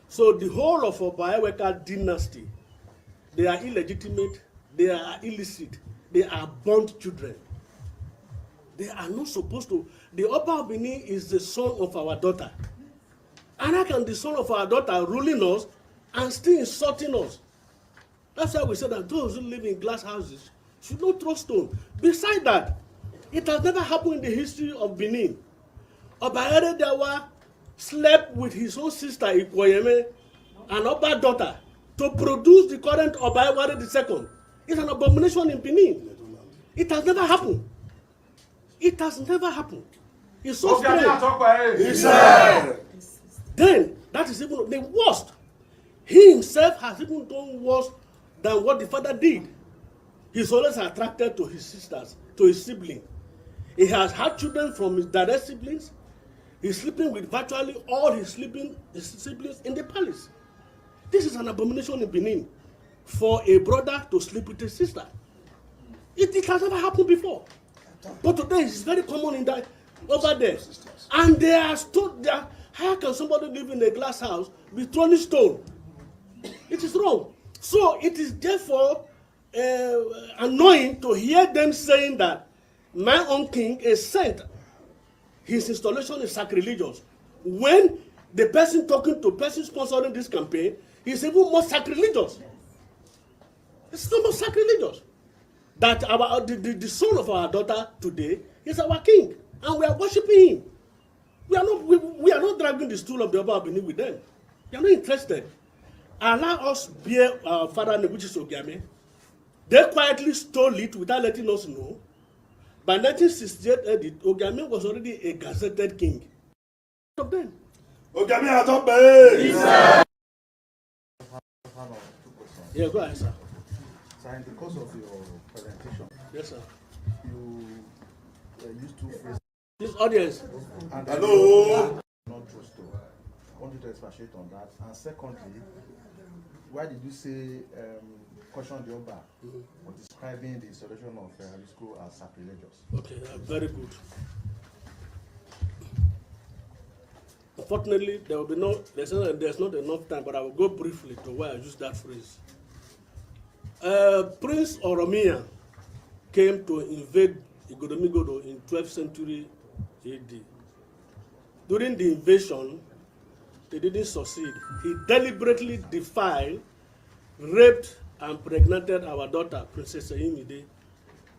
So the whole of Oba Ewuare dynasty, they are illegitimate, they are illicit, they are burnt children. They are not supposed to. The Oba of Benin is the son of our daughter. And how can the son of our daughter ruling us and still insulting us? That's why we said that those who live in glass houses should not throw stone. Besides that, it has never happened in the history of Benin. Oba Eredawa slept with his own sister Ikoyeme, an Oba daughter, to produce the current Oba Ewuare II. It's an abomination in Benin. It has never happened. It has never happened. It's so strange. Then, that is even the worst. He himself has even done worse than what the father did. He's always attracted to his sisters, to his siblings. He has had children from his direct siblings. He's sleeping with virtually all his siblings in the palace. This is an abomination in Benin for a brother to sleep with his sister. It has never happened before. But today it's very common in that over there. And they are stood there. How can somebody live in a glass house with throwing stone? It is wrong. So it is therefore annoying to hear them saying that my own king is saint. His installation is sacrilegious. When the person talking to person sponsoring this campaign is even more sacrilegious. It's no more sacrilegious. That the son of our daughter today is our king, and we are worshiping him. We are not dragging the stool of the Oba of Benin with them. They are not interested. Allow us bear our father name, which is Ogiame. They quietly stole it without letting us know. By 1968 edit, Ogiame was already a gazetted king. Of them. Ogiame has not paid. Yeah, go ahead, sir. So in the course of your presentation, Yes, sir. you used two phrases. This audience. And Hello. Not true story. I want you to expatiate on that. And secondly, why did you say caution the Oba for describing the installation of school as sacrilegious? Okay, very good. Unfortunately, there will be there's not enough time, but I will go briefly to why I use that phrase. Prince Oromia came to invade Igodomigodo in 12th century AD. During the invasion, they didn't succeed. He deliberately defiled, raped, and impregnated our daughter, Princess Imide,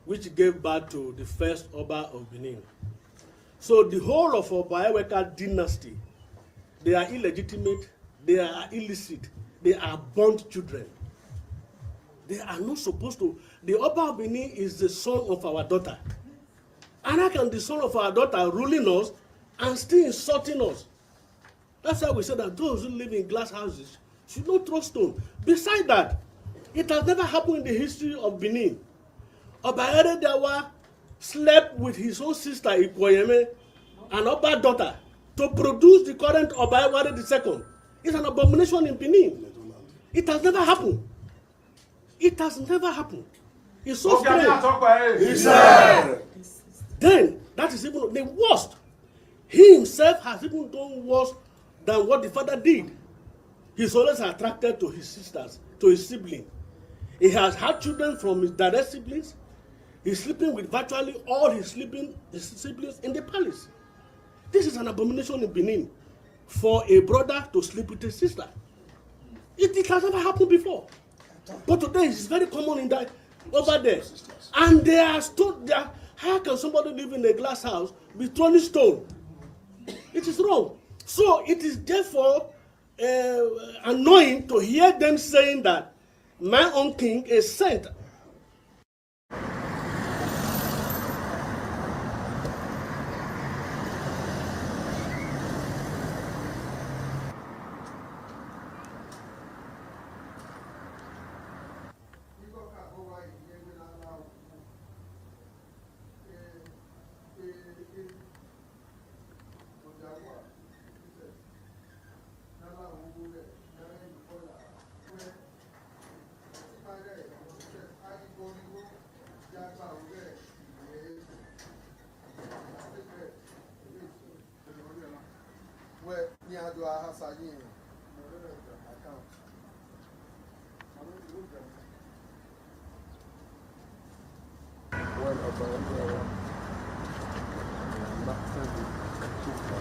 which gave birth to the first Oba of Benin. So the whole of Oba dynasty, they are illegitimate, they are illicit, they are burnt children. They are not supposed to. The Oba of Benin is the son of our daughter. And how can the son of our daughter ruling us and still insulting us? That's why we say that those who live in glass houses should not throw stone. Besides that, it has never happened in the history of Benin. Oba Dawa slept with his own sister Ikoyeme, an Oba daughter, to produce the current Oba Ewuare II. It's an abomination in Benin. It has never happened. It has never happened. It's so strange. Then, that is even the worst. He himself has even done worse than what the father did. He's always attracted to his sisters, to his siblings. He has had children from his direct siblings. He's sleeping with virtually all his siblings in the palace. This is an abomination in Benin for a brother to sleep with his sister. It has never happened before. But today it's very common in that over there. And they are stood there. How can somebody live in a glass house be throwing stone? It is wrong. So it is therefore annoying to hear them saying that my own king is sent.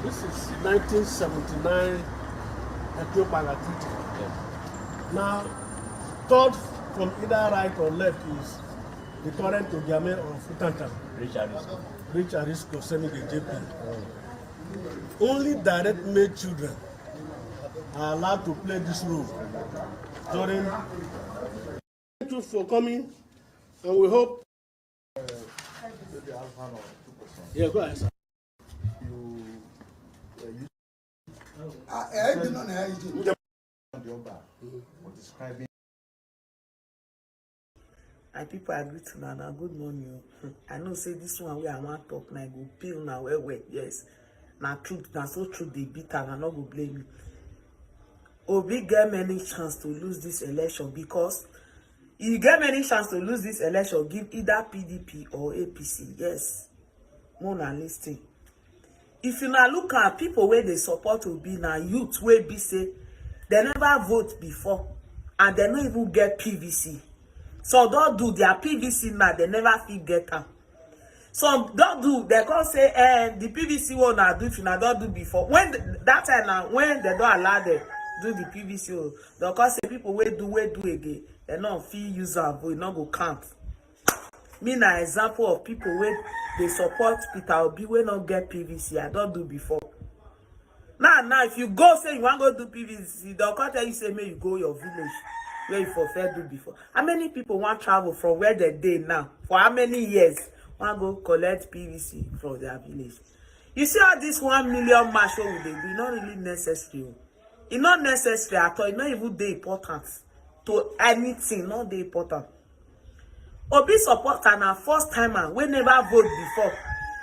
This is 1979 Ewuare Treaty. Now, third from either right or left is the current Ogiame of Utantam, Richard Risco, Senige JP. Only direct made children are allowed to play this role during. Thank you for coming, and we hope. Yeah, go ahead, sir. My people agree to now. Good morning. I know say this one where I want talk now go peel now well. Yes. Now truth, now so true they beat and I not go blame me. Obi get many chance to lose this election because you get many chance to lose this election, give either PDP or APC. Yes. More than listing. If you now look at people where they support Obi now, youth where be say they never vote before and they don't even get PVC. So don't do their PVC now, they never fit get them. Some don't do, they can't say, the PVC one I do if you don't do before. When that time now, when they don't allow them do the PVC one, they can't say people will do again. They not feel user, but it not go count. Me na example of people where they support Peter Obi wey not get PVC. I don't do before. Now, if you go say you want to go do PVC, they'll come tell you say, may you go your village where you for fair do before. How many people want travel from where they dey now? For how many years? Want go collect PVC from their village? You see how this 1 million march what they do? Not really necessary. It's not necessary at all. It's not even the important to anything. Not the important. Obi supporter na first timer we never vote before.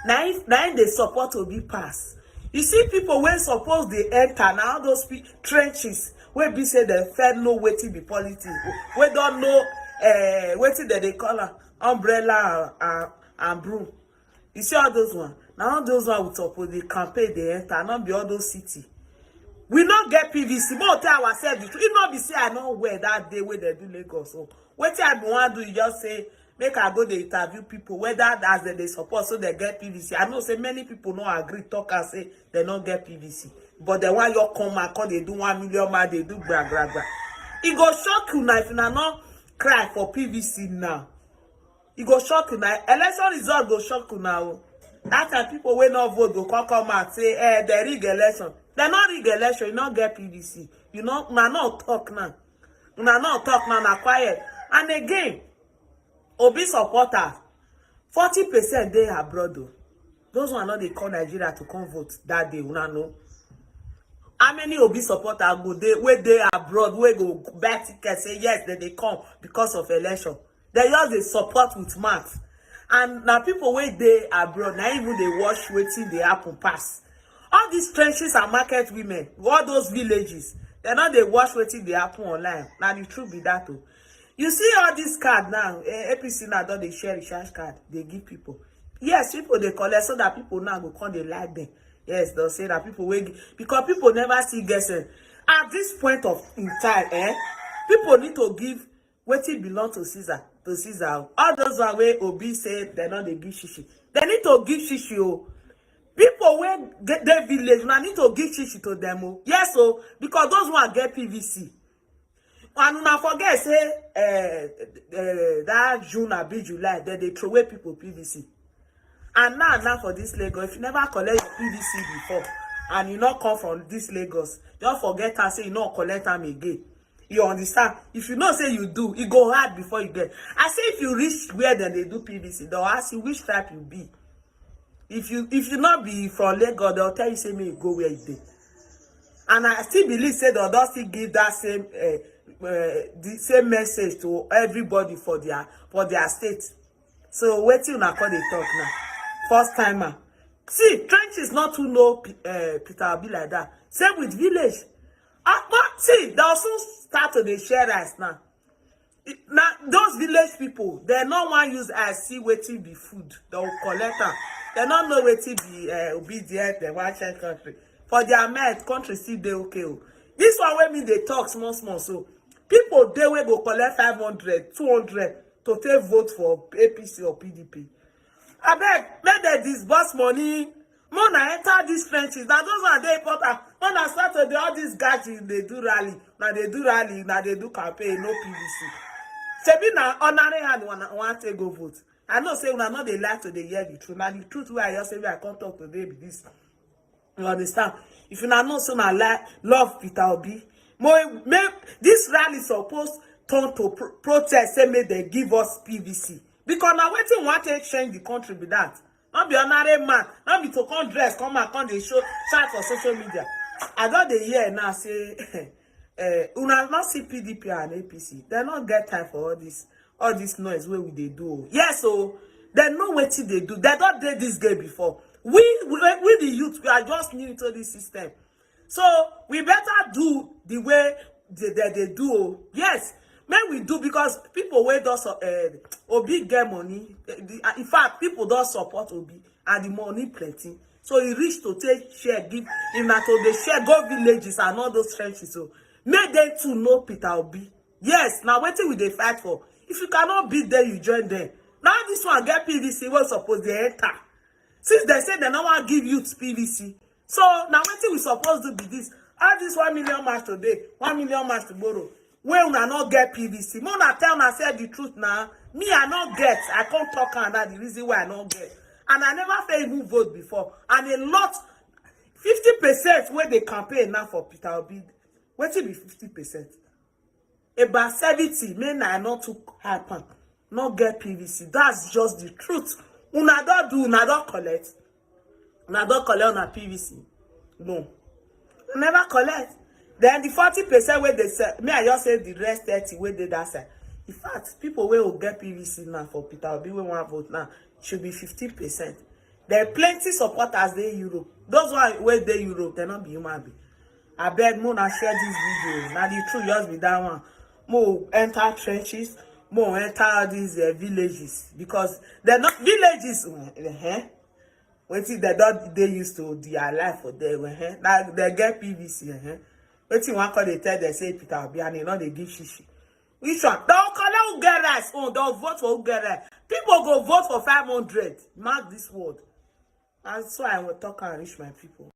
Now they support Obi pass. You see people when suppose they enter now those trenches where be say they fair no waiting be politics. We don't know waiting that they call umbrella and broom. You see all those ones. Now all those ones will suppose they campaign they enter, not be all those city. We not get PVC, but tell ourselves the truth. It not be say I know where that day where they do Lagos. So what I want to do, you just say make I go they interview people whether as they support so they get PVC. I know say many people don't agree, talk and say they don't get PVC. But the one you come and call they do 1 million man, they do bra. It go shock you now if you not cry for PVC now. It go shock you now. Election result go shock you now. That time people will not vote go come and say, they rig election. They not rig election, you not get PVC. You know, not talk now. Not talk now, na quiet. And again, Obi supporters, 40% they abroad though. Those one not they call Nigeria to come vote that day, una know. How many Obi supporters go they where they abroad, where go buy tickets, say yes, they come because of election. They just they support with math. And now people where they abroad, now even they watch waiting they happen pass. All these trenches and market women, all those villages, they not they watch waiting they happen online. Now the truth be that too. You see all this card now, APC now don't they share recharge card, they give people. Yes, people they collect so that people now go come they like them. Yes, they'll say that people will because people never see guessing. At this point of in time, people need to give what it belong to Caesar. To Caesar. All those are where Obi said they not they give shishi. They need to give shishi. Oh. People when get their village, now need to give shishi to them. Oh. Yes, so because those one get PVC. And now forget say that June or July that they throw away people PVC. And now for this Lagos, if you never collect PVC before and you not come from this Lagos, don't forget and say you not collect them again. You understand? If you know say you do, it go hard before you get. I say if you reach where then they do PVC, they'll ask you which type you be. If you not be from Lagos, they'll tell you say me go where you did. And I still believe say they'll still give that same the same message to everybody for their state. So wait till now call they talk now. First timer. See, trench is not too low, Peter Obi like that. Same with village. But see, they also start to the share rice now. Now those village people, they not want use as see waiting be food. They will collect them. They not know waiting be obedient. They want change country. For their mind, country still they okay. This one when me they talk small. So people they will go collect 500, 200 to take vote for APC or PDP. I beg, make they disburse money. Mona enter these trenches. Now those are the important. When I start to do all these guys, they do rally. Now they do campaign, no PVC. Sebi na honorary hand want to go vote. I know say una not they like to the hear the truth. Now the truth where I just say I can't talk today be this. You understand? If you not know so na like love Peter Obi. This rally supposed turn to protest. Say may they give us PVC because now waiting want to change the country with that. Not be honorary man. Not be to come dress, come and come they show chat for social media. I got the year now say una not see PDP and APC. They not get time for all this noise where they do. Yes, so they know what they do. They don't did this game before. We the youth, we are just new to this system. So we better do the way they do. Yes, men we do because people where does Obi get money. In fact, people don't support Obi and the money plenty. So he reached to take share, give him that to the share, go villages and all those trenches. So make them to know Peter Obi. Yes, now what will they fight for? If you cannot beat them, you join them. Now this one get PVC, what suppose they enter. Since they say they no want give youth PVC. So now what we supposed to be this? All this 1 million match today, 1 million match tomorrow. When una not get PVC, Mona tell me say the truth now. Me I not get. I can't talk on that. The reason why I not get, and I never failed who vote before. And a lot, 50% where they campaign now for Peter Obi. What it be 50%? About 70 men I not took happen. Not get PVC. That's just the truth. Una don't do, una don't collect. Una don't collect on a PVC. No. Never collect. Then the 40% where they say, me I just say the rest 30 where they that side. In fact, people will get PVC now for Peter Obi we want vote now should be 50%. There are plenty supporters they Europe. Those one where they Europe, they not be human being. I beg more na share this video. Now the truth just be that one. More enter trenches, more enter these villages because they're not villages. Waiting they used to their life for them. Now they get PVC. Waiting one call they tell they say Peter Obi and they know they give shishi. Which one? Don't call who get rice. Oh, don't vote for who get rice. People go vote for 500. Mark this word. That's why I will talk and reach my people.